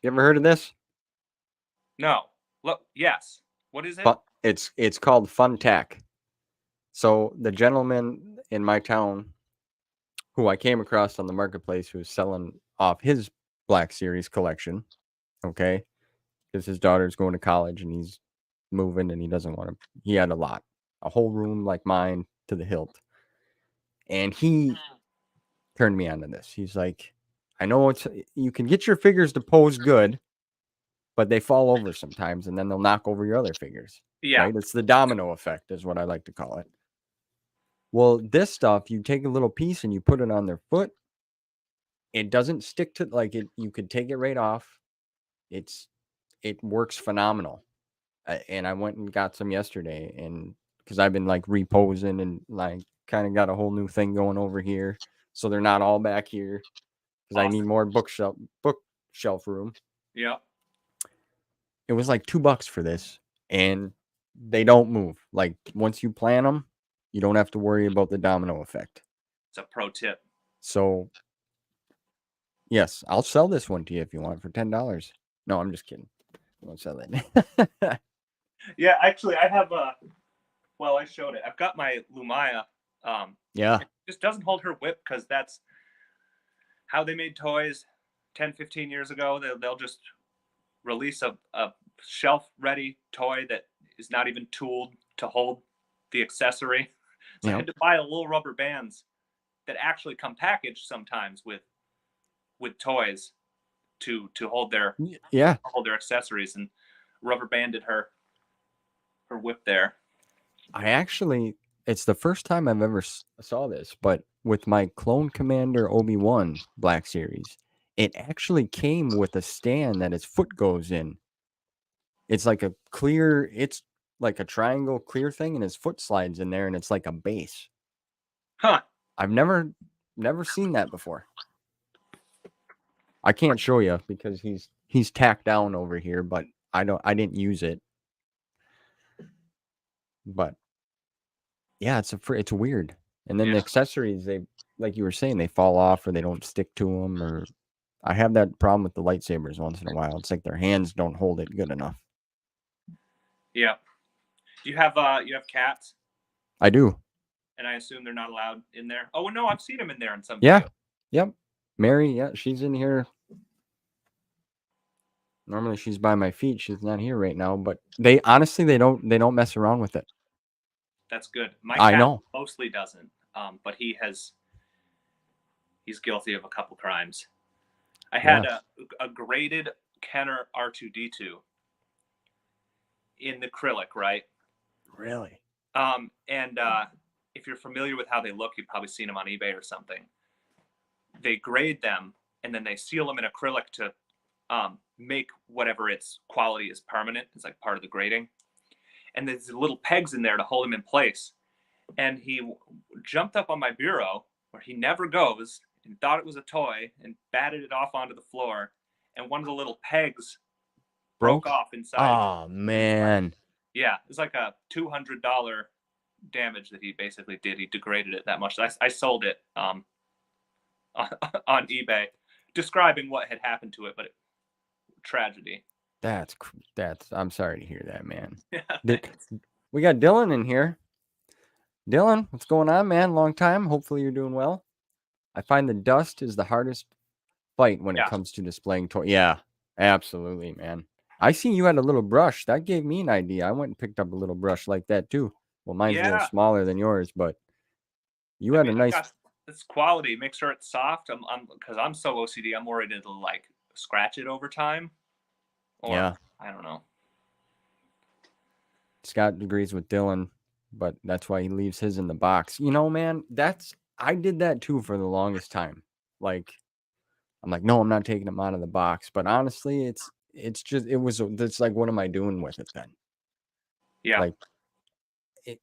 You ever heard of this? No. Look, yes. What is it? It's called Fun Tack. So the gentleman in my town who I came across on the marketplace who was selling off his Black Series collection, okay, because his daughter's going to college and he's moving and he doesn't want to. He had a whole room like mine to the hilt, and he turned me on to this. He's like, I know you can get your figures to pose good, but they fall over sometimes, and then they'll knock over your other figures. Yeah. Right? It's the domino effect, is what I like to call it. Well, this stuff, you take a little piece and you put it on their foot. It doesn't stick to like it. You could take it right off. It works phenomenal. And I went and got some yesterday, and because I've been like reposing and like kind of got a whole new thing going over here, so they're not all back here because I need more bookshelf room. Yeah. It was like $2 for this, and they don't move. Like once you plan them, you don't have to worry about the domino effect. It's a pro tip. So, yes, I'll sell this one to you if you want for $10. No, I'm just kidding. I won't sell it. Yeah, actually, I have well, I showed it. I've got my Lumaya. Yeah. It just doesn't hold her whip because that's how they made toys 10, 15 years ago. They'll just release a shelf-ready toy that is not even tooled to hold the accessory. So I had to buy a little rubber bands that actually come packaged sometimes with toys to hold their accessories, and rubber banded her whip there. It's the first time I've ever saw this, but with my Clone Commander Obi-Wan Black Series, it actually came with a stand that his foot goes in. It's like it's like a triangle clear thing, and his foot slides in there, and it's like a base. Huh. I've never seen that before. I can't show you because he's tacked down over here, but I didn't use it. But yeah, it's weird. And then the accessories, they, like you were saying, they fall off or they don't stick to them. Or I have that problem with the lightsabers once in a while. It's like their hands don't hold it good enough. Yeah. Do you have cats? I do. And I assume they're not allowed in there. Oh no, I've seen them in there in some. Yeah. Videos. Yep. Mary, yeah, she's in here. Normally she's by my feet. She's not here right now, but they don't mess around with it. That's good. My I cat know. mostly doesn't, but he's guilty of a couple crimes. I had a graded Kenner R2D2 in acrylic, right? Really? And if you're familiar with how they look, you've probably seen them on eBay or something. They grade them and then they seal them in acrylic to make whatever its quality is permanent. It's like part of the grading. And there's little pegs in there to hold him in place. And he jumped up on my bureau where he never goes and thought it was a toy and batted it off onto the floor. And one of the little pegs broke off inside. Oh, man. Yeah, it's like a $200 damage that he basically did. He degraded it that much. I sold it on eBay, describing what had happened to it, but tragedy. That's I'm sorry to hear that, man. Yeah, we got Dylan in here. Dylan, what's going on, man? Long time. Hopefully you're doing well. I find the dust is the hardest fight when it comes to displaying toys. Yeah, absolutely, man. I see you had a little brush. That gave me an idea. I went and picked up a little brush like that too. Well, mine's a little smaller than yours, but you had a nice. It's quality. Make sure it's soft. Because I'm so OCD. I'm worried it'll like scratch it over time. Or, yeah. I don't know. Scott agrees with Dylan, but that's why he leaves his in the box. You know, man, I did that too for the longest time. Like, I'm like, no, I'm not taking them out of the box. But honestly, it's like, what am I doing with it then? Yeah. Like,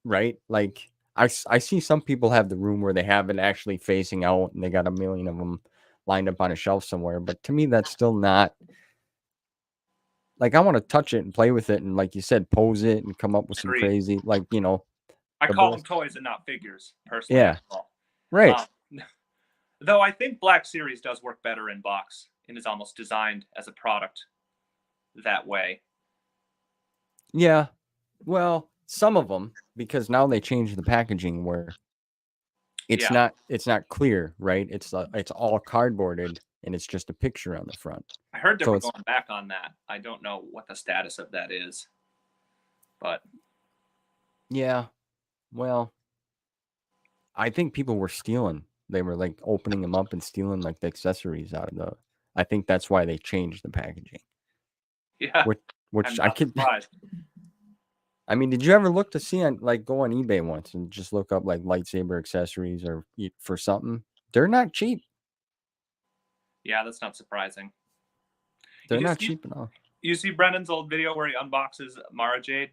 right? Like, I see some people have the room where they have it actually facing out and they got a million of them lined up on a shelf somewhere. But to me, that's still not. Like, I want to touch it and play with it and, like you said, pose it and come up with some crazy, like, you know. I call them toys and not figures, personally. Yeah. Right. Though I think Black Series does work better in box. and is almost designed as a product that way. Yeah. Well, some of them, because now they changed the packaging where it's not clear, right? It's all cardboarded and it's just a picture on the front. I heard they So were it's going back on that. I don't know what the status of that is, but yeah. Well, I think people were stealing. They were like opening them up and stealing like the accessories out of the. I think that's why they changed the packaging. yeah, Which I'm I not could. surprised. I mean, did you ever look to see on like go on eBay once and just look up like lightsaber accessories or for something? They're not cheap. Yeah, that's not surprising. They're not cheap at all. You see Brendan's old video where he unboxes Mara Jade?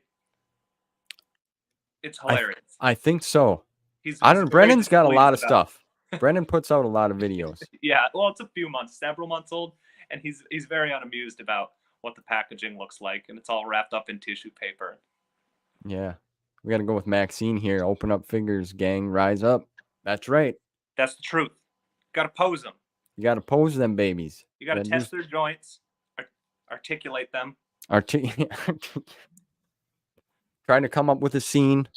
It's hilarious. I think so. He's I don't know. Brendan's got a lot of about stuff. Brendan puts out a lot of videos. Yeah, well, it's a few months, several months old, and he's very unamused about what the packaging looks like, and it's all wrapped up in tissue paper. Yeah. We got to go with Maxine here. Open up fingers, gang. Rise up. That's right. That's the truth. Got to pose them. You got to pose them babies. You got to test their joints, articulate them. Trying to come up with a scene,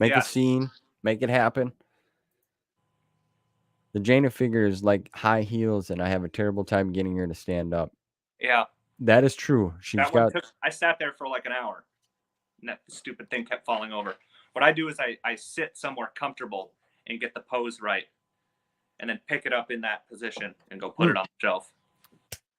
make Yeah. a scene, make it happen. The Jaina figure is like high heels, and I have a terrible time getting her to stand up. Yeah. That is true. I sat there for like an hour, and that stupid thing kept falling over. What I do is I sit somewhere comfortable and get the pose right, and then pick it up in that position and go put it on the shelf.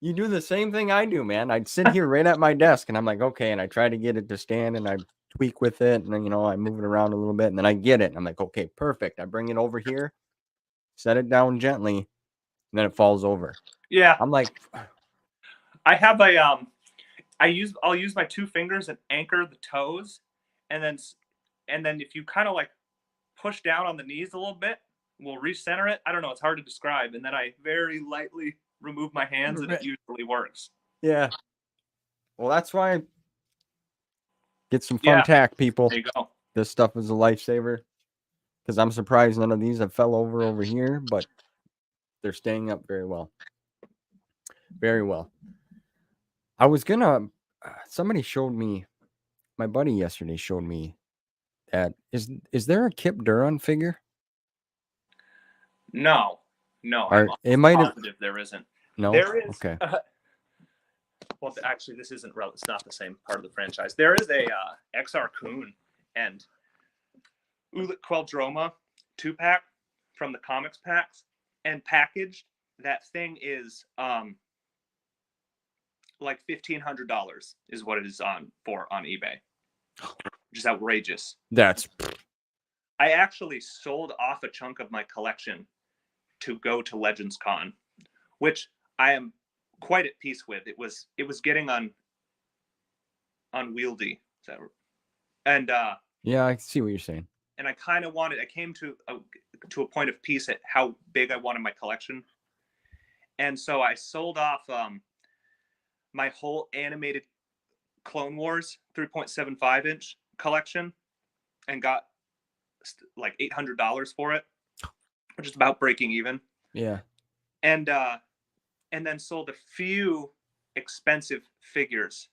You do the same thing I do, man. I'd sit here right at my desk, and I'm like, okay, and I try to get it to stand, and I tweak with it, and then, I move it around a little bit, and then I get it. And I'm like, okay, perfect. I bring it over here, set it down gently, and then it falls over. Yeah. I'm like, I have a I'll use my two fingers and anchor the toes, and then if you kind of like push down on the knees a little bit, we'll recenter it. I don't know, it's hard to describe. And then I very lightly remove my hands, and it usually works. Yeah. Well, that's why. Get some fun tack, people. There you go. This stuff is a lifesaver. Because I'm surprised none of these have fell over here, but they're staying up very well. Very well. I was gonna. Somebody showed me. My buddy yesterday showed me that is there a Kip Duran figure? No. It might have. Positive there isn't. No. There is. Okay. Well, actually, this isn't. It's not the same part of the franchise. There is a XR Kun and Ulit Queldroma 2-pack from the comics packs, and packaged. That thing is like $1,500 is what it is on eBay, which is outrageous. I actually sold off a chunk of my collection to go to Legends Con, which I am quite at peace with. It was getting unwieldy. And yeah, I see what you're saying. And I kind of wanted. I came to a point of peace at how big I wanted my collection, and so I sold off my whole animated Clone Wars 3.75-inch collection, and got like $800 for it, which is about breaking even. Yeah. And then sold a few expensive figures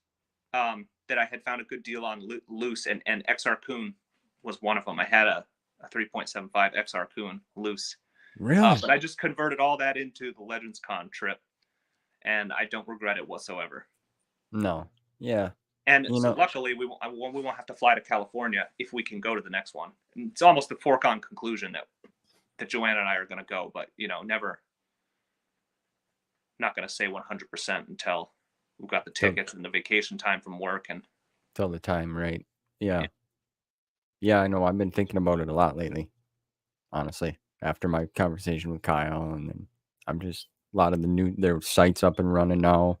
that I had found a good deal on loose, and XR Kun was one of them. I had a 3.75 XR Kun loose. Really? But I just converted all that into the Legends Con trip, and I don't regret it whatsoever. No. Yeah. And so luckily, we won't have to fly to California if we can go to the next one. And it's almost a foregone conclusion that Joanna and I are going to go, but never. Not going to say 100% until we've got the tickets and the vacation time from work and till the time, right? Yeah. Yeah, I know. I've been thinking about it a lot lately, honestly, after my conversation with Kyle, and then I'm just a lot of their sites up and running now,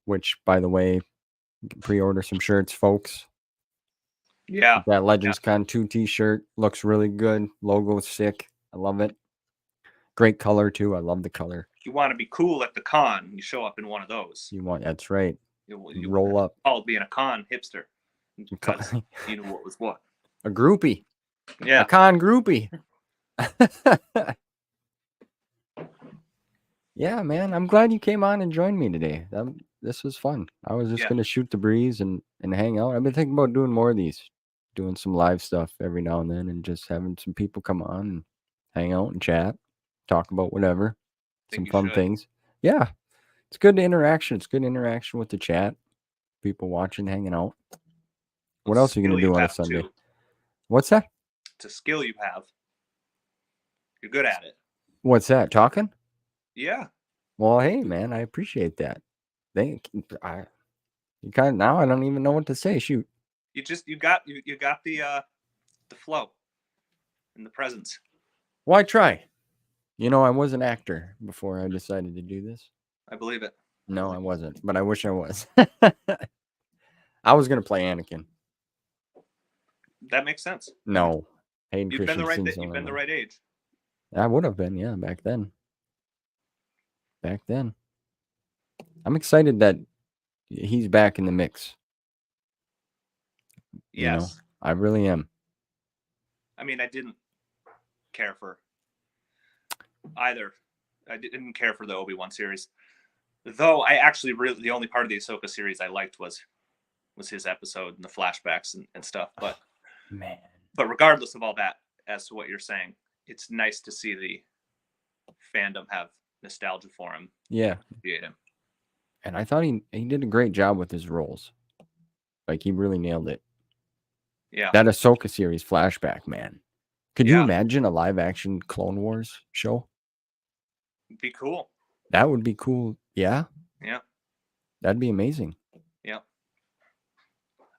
which, by the way, you can pre-order some shirts, folks. Yeah. That Legends Con 2 t-shirt looks really good. Logo's sick. I love it. Great color too. I love the color. You want to be cool at the con, you show up in one of those. That's right. You roll up. Called being a con hipster. Because you know what was what. A groupie. Yeah. A con groupie. Yeah, man. I'm glad you came on and joined me today. This was fun. I was just Yeah, gonna shoot the breeze and hang out. I've been thinking about doing more of these, doing some live stuff every now and then, and just having some people come on and hang out and chat, talk about whatever, think some you fun should. things. Yeah, it's good interaction. It's good interaction with the chat, people watching, hanging out. What It's a else are you skill gonna you do on a have Sunday? too. What's that? It's a skill you have. You're good at it. What's that? Talking? Yeah. Well, hey, man, I appreciate that. Thank I. You kind of now. I don't even know what to say. Shoot. You got the flow and the presence. Why try? I was an actor before I decided to do this. I believe it. No, I wasn't, but I wish I was. I was gonna play Anakin. That makes sense. No, Hayden You've been the right Christensen's the you've only been the one. right age. I would have been, yeah, back then. Back then, I'm excited that he's back in the mix. Yes. I really am. I mean, I didn't care for either. I didn't care for the Obi-Wan series. Though I actually really the only part of the Ahsoka series I liked was his episode and the flashbacks and stuff. But Man. regardless of all that, as to what you're saying, it's nice to see the fandom have nostalgia for him. Yeah. Appreciate him. And I thought he did a great job with his roles. Like he really nailed it. Yeah. That Ahsoka series flashback, man. Could you Yeah. imagine a live action Clone Wars show? Be cool. That would be cool. Yeah. Yeah. That'd be amazing. Yeah.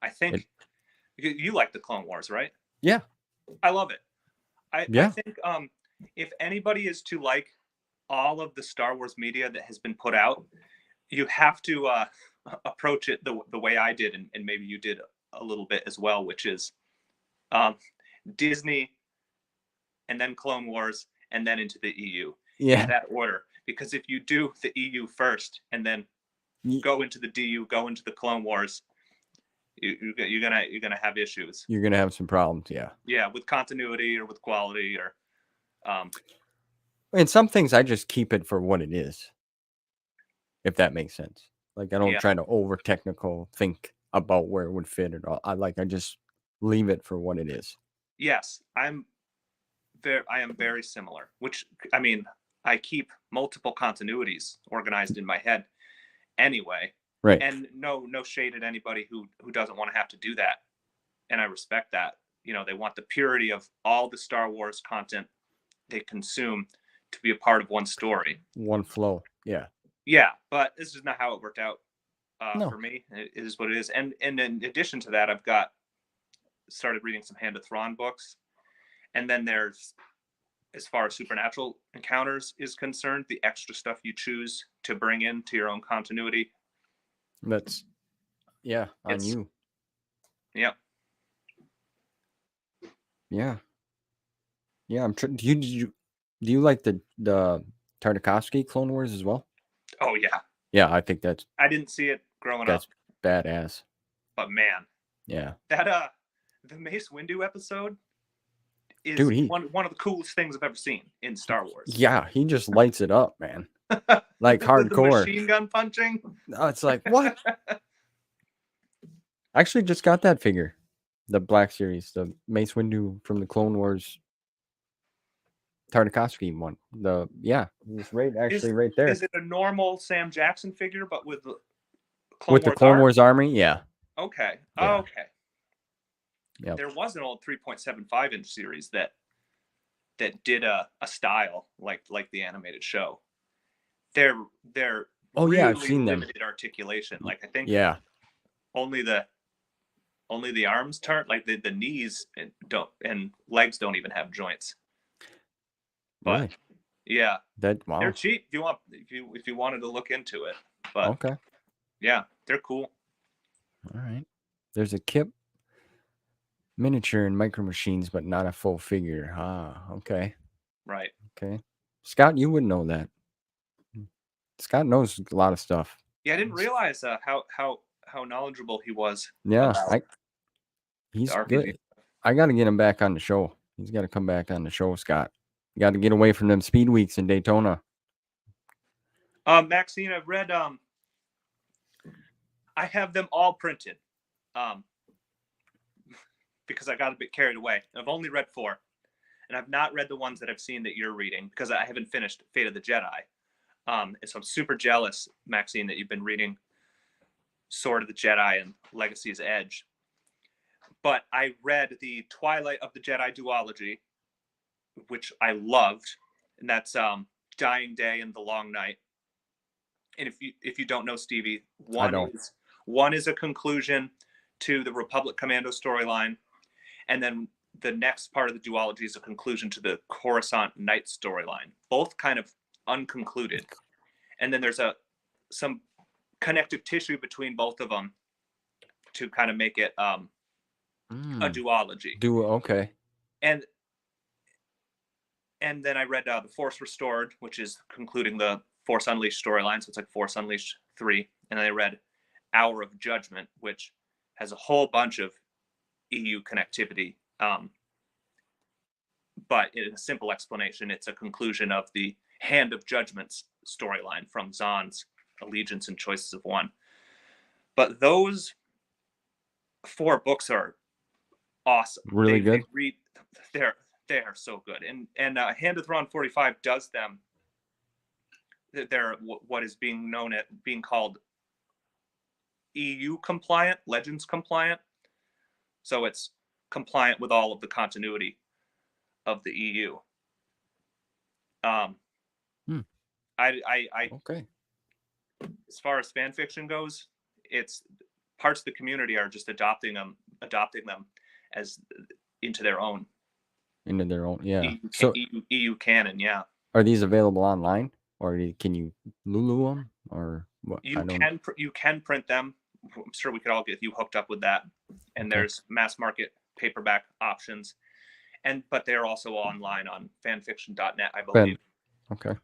I think you like the Clone Wars, right? Yeah. I love it. I Yeah. think if anybody is to like all of the Star Wars media that has been put out, you have to approach it the way I did, and maybe you did a little bit as well, which is Disney, and then Clone Wars, and then into the EU in Yeah. that order. Because if you do the EU first and then go into the DU, go into the Clone Wars, you're gonna have issues. You're gonna have some problems, yeah. Yeah, with continuity or with quality or. And some things I just keep it for what it is, if that makes sense. Like I don't Yeah. try to over technical think about where it would fit at all. I just leave it for what it is. Yes, I am very similar. Which I mean, I keep multiple continuities organized in my head anyway. Right. And no shade at anybody who doesn't want to have to do that, and I respect that. They want the purity of all the Star Wars content they consume to be a part of one story, one flow. Yeah. Yeah, but this is not how it worked out No. for me. It is what it is. And in addition to that, I've started reading some Hand of Thrawn books, and then there's, as far as supernatural encounters is concerned, the extra stuff you choose to bring into your own continuity. That's on you. Yeah. Yeah. Yeah. Do you like the Tartakovsky Clone Wars as well? Oh yeah. Yeah, I think I didn't see it growing up. That's badass. But man. Yeah. That the Mace Windu episode is one of the coolest things I've ever seen in Star Wars. Yeah, he just lights it up, man. Like hardcore. The machine gun punching. No, it's like, what? I actually just got that figure. The Black Series, the Mace Windu from the Clone Wars Tartakovsky one. It's right there. Is it a normal Sam Jackson figure, but with the Clone Wars Army? Yeah. Okay. Yeah. Oh, okay. Yep. There was an old 3.75 inch series that did a style like the animated show. They're really I've seen limited them. Articulation. Like I think only the arms turn, like the knees and legs don't even have joints. But really? Yeah, wow. They're cheap if you wanted to look into it. But okay. Yeah, they're cool. All right. There's a Kip miniature and micro machines, but not a full figure. Okay. Right. Okay. Scott, you wouldn't know that. Scott knows a lot of stuff. Yeah, I didn't realize how knowledgeable he was. Yeah, he's good. I got to get him back on the show. He's got to come back on the show, Scott. You got to get away from them speed weeks in Daytona. Maxine, I've read. I have them all printed, um, because I got a bit carried away. I've only read 4, and I've not read the ones that I've seen that you're reading because I haven't finished Fate of the Jedi. And so I'm super jealous, Maxine, that you've been reading Sword of the Jedi and Legacy's Edge. But I read the Twilight of the Jedi duology, which I loved, and that's Dying Day and The Long Night. And if you don't know, Stevie, one is a conclusion to the Republic Commando storyline, and then the next part of the duology is a conclusion to the Coruscant Knights storyline. Both kind of unconcluded, and then there's some connective tissue between both of them to kind of make it a duology. Okay. And then I read The Force Restored, which is concluding the Force Unleashed storyline. So it's like Force Unleashed 3. And then I read Hour of Judgment, which has a whole bunch of EU connectivity. But in a simple explanation, it's a conclusion of the Hand of Judgment's storyline from Zahn's Allegiance and Choices of One. But those 4 books are awesome. Really good. They're so good. And Hand of Thrawn 45 does them. They're what is being called EU compliant, Legends compliant. So it's compliant with all of the continuity of the EU. Okay. As far as fan fiction goes, it's parts of the community are just adopting them as into their own. Yeah. EU canon, yeah. Are these available online, or can you Lulu them, or what? You can print them. I'm sure we could all get you hooked up with that. And there's mass market paperback options, but they're also online on fanfiction.net, I believe. Okay.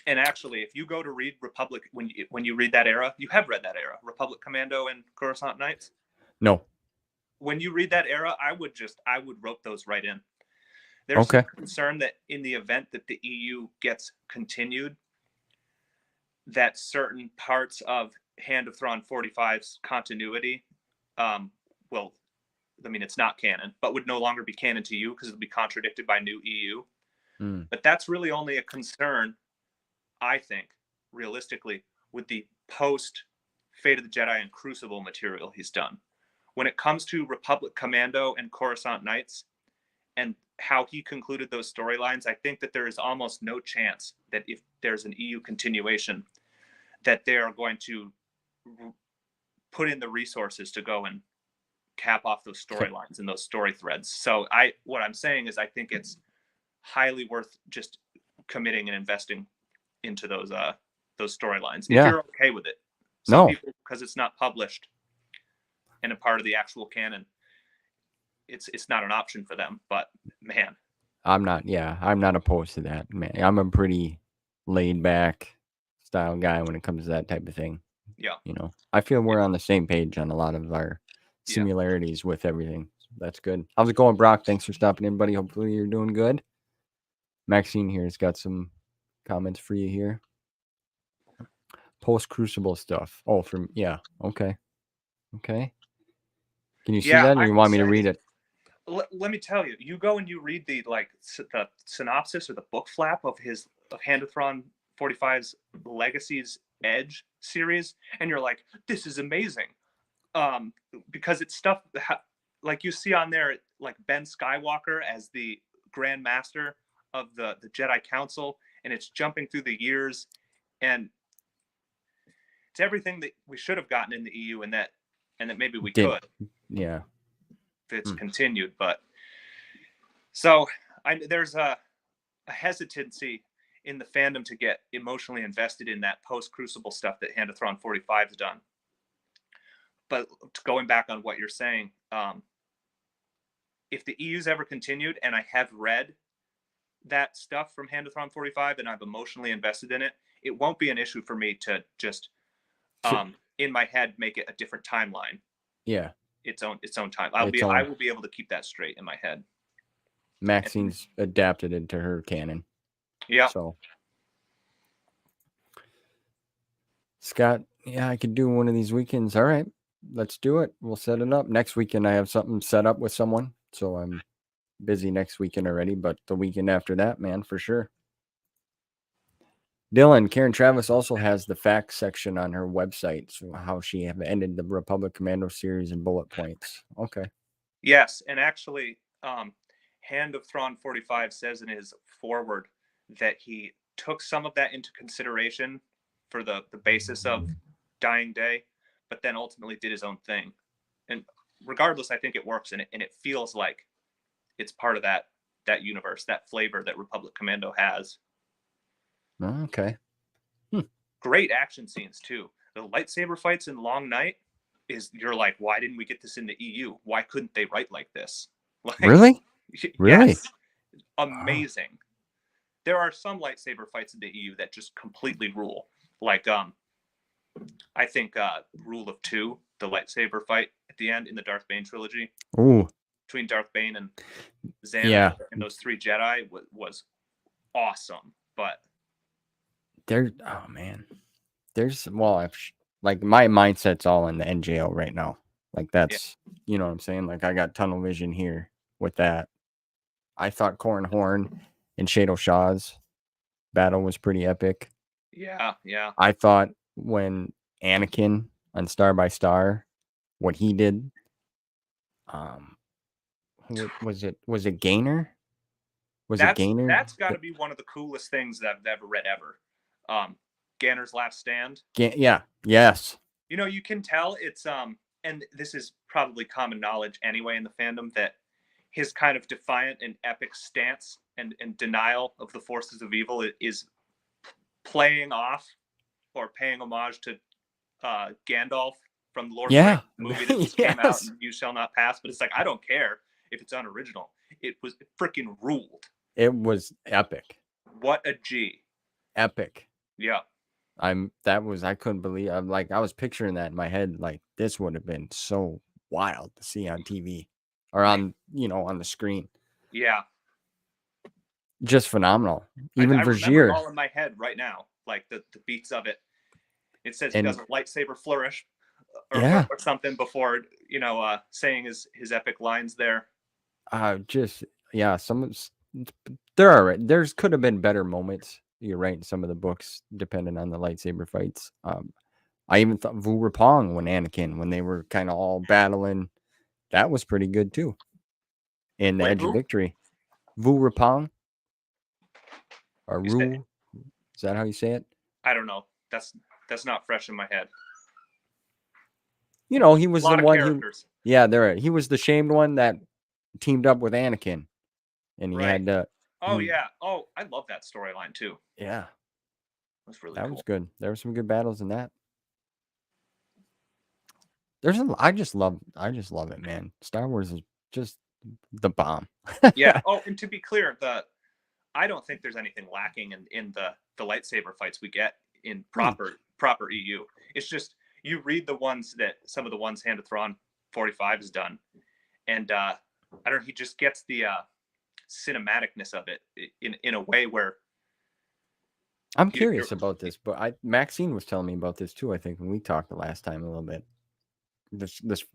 And actually, if you go to read Republic, when you read that era, you have read that era, Republic Commando and Coruscant Knights. No. When you read that era, I would rope those right in. There's some concern that in the event that the EU gets continued, that certain parts of Hand of Thrawn 45's continuity it's not canon, but would no longer be canon to you because it'll be contradicted by new EU. But that's really only a concern, I think, realistically, with the post Fate of the Jedi and Crucible material he's done. When it comes to Republic Commando and Coruscant Knights and how he concluded those storylines, I think that there is almost no chance that if there's an EU continuation, that they are going to put in the resources to go and cap off those storylines and those story threads. So what I'm saying is I think it's highly worth just committing and investing into those storylines if you're okay with it. Some people, because it's not published and a part of the actual canon, it's not an option for them. But man, I'm not opposed to that, man. I'm a pretty laid back style guy when it comes to that type of thing. Yeah. I feel we're on the same page on a lot of our similarities with everything. That's good. How's it going, Brock? Thanks for stopping in, buddy. Hopefully you're doing good. Maxine here has got some comments for you here. Post Crucible stuff. Oh, okay. Can you see that, or you want me to read it? Let me tell you. You go and you read the synopsis or the book flap of Hand of Thrawn 45's Legacy's Edge series, and you're like, this is amazing. Because it's stuff like you see on there, like Ben Skywalker as the Grand Master of the Jedi Council, and it's jumping through the years, and it's everything that we should have gotten in the EU, and that maybe we could. Yeah. If it's continued, but so there's a hesitancy in the fandom to get emotionally invested in that post-Crucible stuff that Hand of Thrawn 45 has done. But going back on what you're saying, if the EU's ever continued, and I have read that stuff from Hand of Thrawn 45 and I've emotionally invested in it, it won't be an issue for me to just in my head make it a different timeline. Yeah. Its own time. I will be able to keep that straight in my head. Maxine's adapted into her canon. Yeah. So Scott, yeah, I could do one of these weekends. All right, let's do it. We'll set it up. Next weekend, I have something set up with someone. So I'm busy next weekend already, but the weekend after that, man, for sure. Dylan, Karen Travis also has the facts section on her website. So how she have ended the Republic Commando series in bullet points. Okay. Yes, and actually, Hand of Thrawn 45 says in his foreword that he took some of that into consideration for the basis of Dying Day, but then ultimately did his own thing. And regardless, I think it works, and it feels like it's part of that universe, that flavor that Republic Commando has. Okay. Great action scenes too. The lightsaber fights in Long Night you're like, why didn't we get this in the EU? Why couldn't they write like this? Like, Really? Really? yes, amazing. There are some lightsaber fights in the EU that just completely rule. Like, I think Rule of Two, the lightsaber fight at the end in the Darth Bane trilogy Ooh. between Darth Bane and Yeah. Xana and those three Jedi was awesome. But Oh man. Like my mindset's all in the NJO right now. Like yeah, that's, you know what I'm saying? Like I got tunnel vision here with that. I thought Corran Horn and Shado Shaw's battle was pretty epic. yeah. I thought when Anakin on Star by Star, what he did, was it Gainer? Was it Gainer? That's got to be one of the coolest things that I've ever read ever. Ganner's Last Stand. Yeah, yes. You know, you can tell it's and this is probably common knowledge anyway in the fandom that his kind of defiant and epic stance and denial of the forces of evil is playing off or paying homage to Gandalf from the Lord of the Rings Yeah. movie that just came out Yes. and You Shall Not Pass. But it's like, I don't care if it's unoriginal. It was freaking ruled. It was epic. What a G. Epic. Yeah. I couldn't believe I was picturing that in my head, like this would have been so wild to see on TV or on the screen. Yeah. Just phenomenal. I Even remember it Vergier all in my head right now, like the beats of it. It says he does and a lightsaber flourish yeah, or something before saying his epic lines there. just yeah, there are there's could have been better moments. You're right in some of the books, depending on the lightsaber fights. I even thought Vu Rapong when they were kind of all battling, that was pretty good too. In the Wait, Edge of who? Victory, Vu Rapong or You said Ru, is that how you say it? I don't know. That's not fresh in my head. He A was the lot of one. characters. He was the shamed one that teamed up with Anakin, and he Right. had to. Oh yeah. Oh, I love that storyline too. Yeah, That's really that cool. was good. There were some good battles in that. I just love it, man. Star Wars is just the bomb. Yeah. Oh, and to be clear, I don't think there's anything lacking in the lightsaber fights we get in proper EU. It's just you read some of the ones Hand of Thrawn 45 has done, and I don't know. He just gets the cinematicness of it in a way where I'm you're curious about this, but Maxine was telling me about this too. I think when we talked the last time a little bit.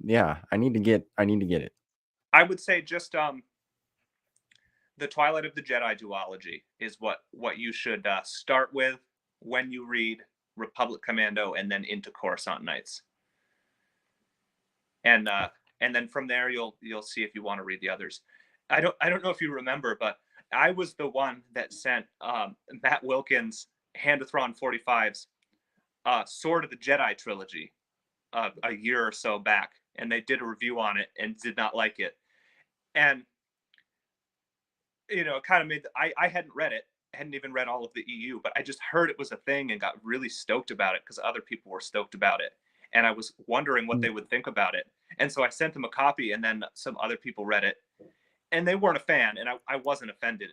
Yeah, I need to get it. I would say just the Twilight of the Jedi duology is what you should start with when you read Republic Commando and then into Coruscant Nights. And then from there you'll see if you want to read the others. I don't know if you remember, but I was the one that sent Matt Wilkins Hand of Thrawn 45's Sword of the Jedi trilogy a year or so back, and they did a review on it and did not like it. And it kind of made I hadn't read it, hadn't even read all of the EU, but I just heard it was a thing and got really stoked about it because other people were stoked about it, and I was wondering what they would think about it. And so I sent them a copy, and then some other people read it, and they weren't a fan, and I wasn't offended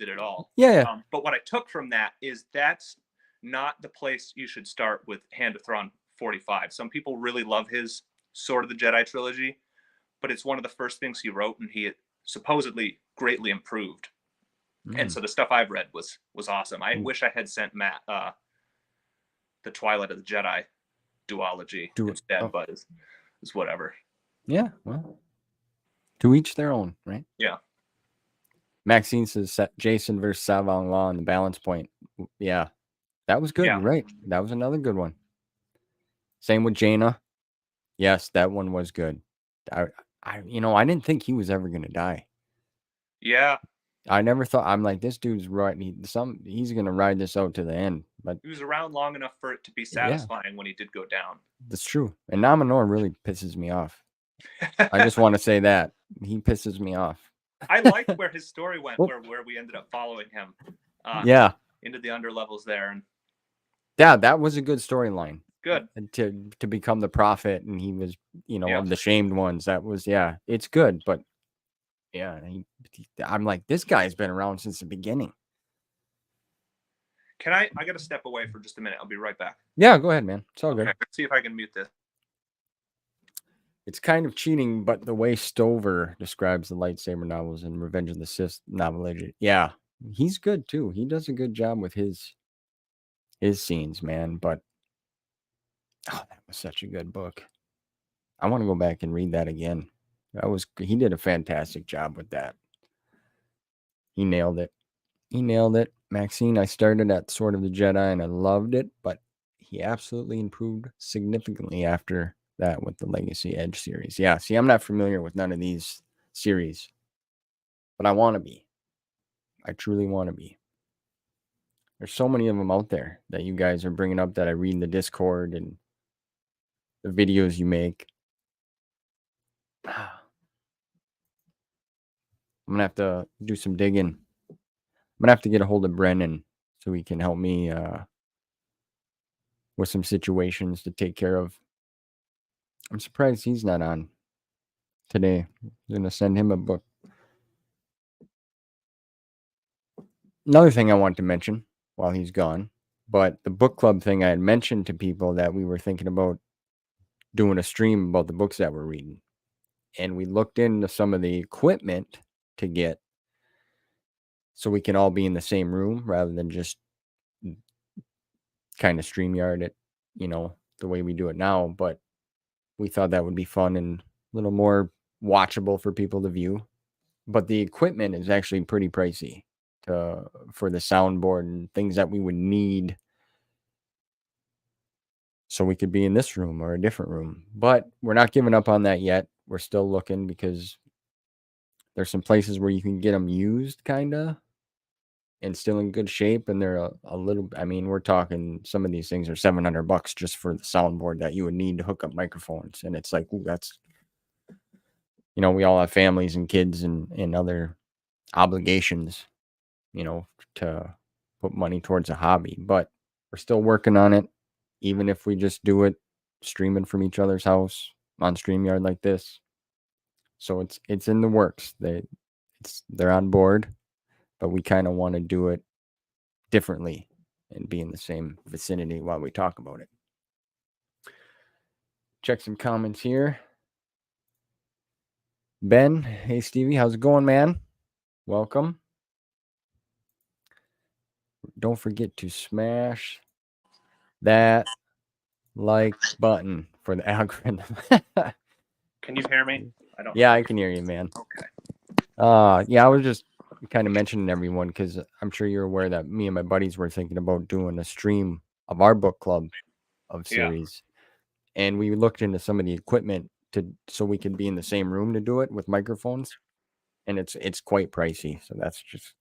at all. Yeah. But what I took from that is that's not the place you should start with Hand of Thrawn 45. Some people really love his Sword of the Jedi trilogy, but it's one of the first things he wrote, and he supposedly greatly improved. And so the stuff I've read was awesome. I wish I had sent Matt the Twilight of the Jedi duology instead, but is whatever. Yeah, well, to each their own, right? Yeah. Maxine says Jason versus Savon Law and the balance point. Yeah, that was good. Yeah. You're right. That was another good one. Same with Jaina. Yes, that one was good. I I didn't think he was ever gonna die. Yeah. I never thought. I'm like, this dude's right. He's gonna ride this out to the end. But he was around long enough for it to be satisfying when he did go down. That's true. And Naminor really pisses me off. I just want to say that he pisses me off. I liked where his story went, where we ended up following him. Into the underlevels there, and yeah, that was a good storyline. Good to become the prophet, and he was, of the shamed ones. That was it's good, but I'm like, this guy's been around since the beginning. Can I got to step away for just a minute. I'll be right back. Yeah, go ahead, man. It's all good. Let's see if I can mute this. It's kind of cheating, but the way Stover describes the lightsaber novels and Revenge of the Sith novel, he's good too. He does a good job with his scenes, man. But that was such a good book. I want to go back and read that again. He did a fantastic job with that. He nailed it. Maxine, I started at Sword of the Jedi and I loved it, but he absolutely improved significantly after that with the Legacy Edge series. Yeah, see, I'm not familiar with none of these series, but I want to be. I truly want to be. There's so many of them out there that you guys are bringing up that I read in the Discord and the videos you make. I'm going to have to do some digging. I'm going to have to get a hold of Brennan so he can help me with some situations to take care of. I'm surprised he's not on today. I'm going to send him a book. Another thing I want to mention while he's gone, but the book club thing, I had mentioned to people that we were thinking about doing a stream about the books that we're reading. And we looked into some of the equipment to get so we can all be in the same room rather than just kind of StreamYard it, the way we do it now. But we thought that would be fun and a little more watchable for people to view. But the equipment is actually pretty pricey for the soundboard and things that we would need so we could be in this room or a different room. But we're not giving up on that yet. We're still looking because there's some places where you can get them used kind of and still in good shape. And they're a little, we're talking some of these things are $700 just for the soundboard that you would need to hook up microphones. And it's like, ooh, that's, we all have families and kids and other obligations, to put money towards a hobby, but we're still working on it. Even if we just do it streaming from each other's house on StreamYard like this. So it's in the works. They're on board, but we kind of want to do it differently and be in the same vicinity while we talk about it. Check some comments here. Ben, hey Stevie, how's it going, man? Welcome. Don't forget to smash that like button for the algorithm. Can you hear me? I can hear you, man. Okay. I was just kind of mentioning everyone because I'm sure you're aware that me and my buddies were thinking about doing a stream of our book club of series. And we looked into some of the equipment so we could be in the same room to do it with microphones. And it's quite pricey. So that's just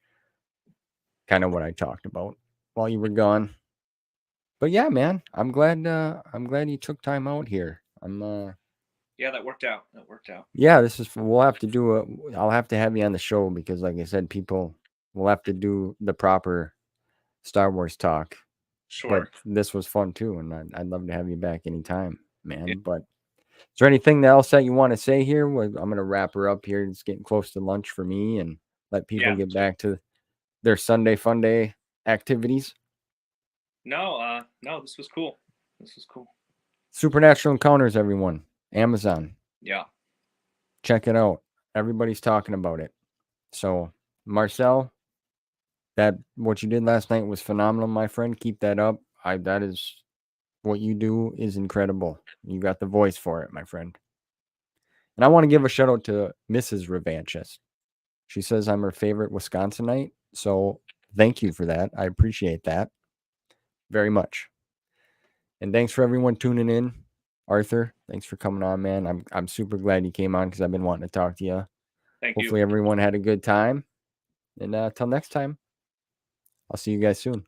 kind of what I talked about while you were gone. But yeah, man, I'm glad you took time out here. Yeah, that worked out. Yeah, we'll have to do I'll have to have you on the show because like I said, people will have to do the proper Star Wars talk. Sure. But this was fun too, and I'd love to have you back anytime, man. Yeah. But is there anything else that you want to say here? I'm going to wrap her up here. It's getting close to lunch for me and let people get back to their Sunday fun day activities. No, this was cool. Supernatural Encounters, everyone. Amazon. Yeah. Check it out. Everybody's talking about it. So, Marcel, what you did last night was phenomenal, my friend. Keep that up. That is What you do is incredible. You got the voice for it, my friend. And I want to give a shout out to Mrs. Revanchist. She says I'm her favorite Wisconsinite. So thank you for that. I appreciate that very much. And thanks for everyone tuning in. Arthur, thanks for coming on, man. I'm super glad you came on because I've been wanting to talk to you. Thank Hopefully you. everyone had a good time. And till next time, I'll see you guys soon.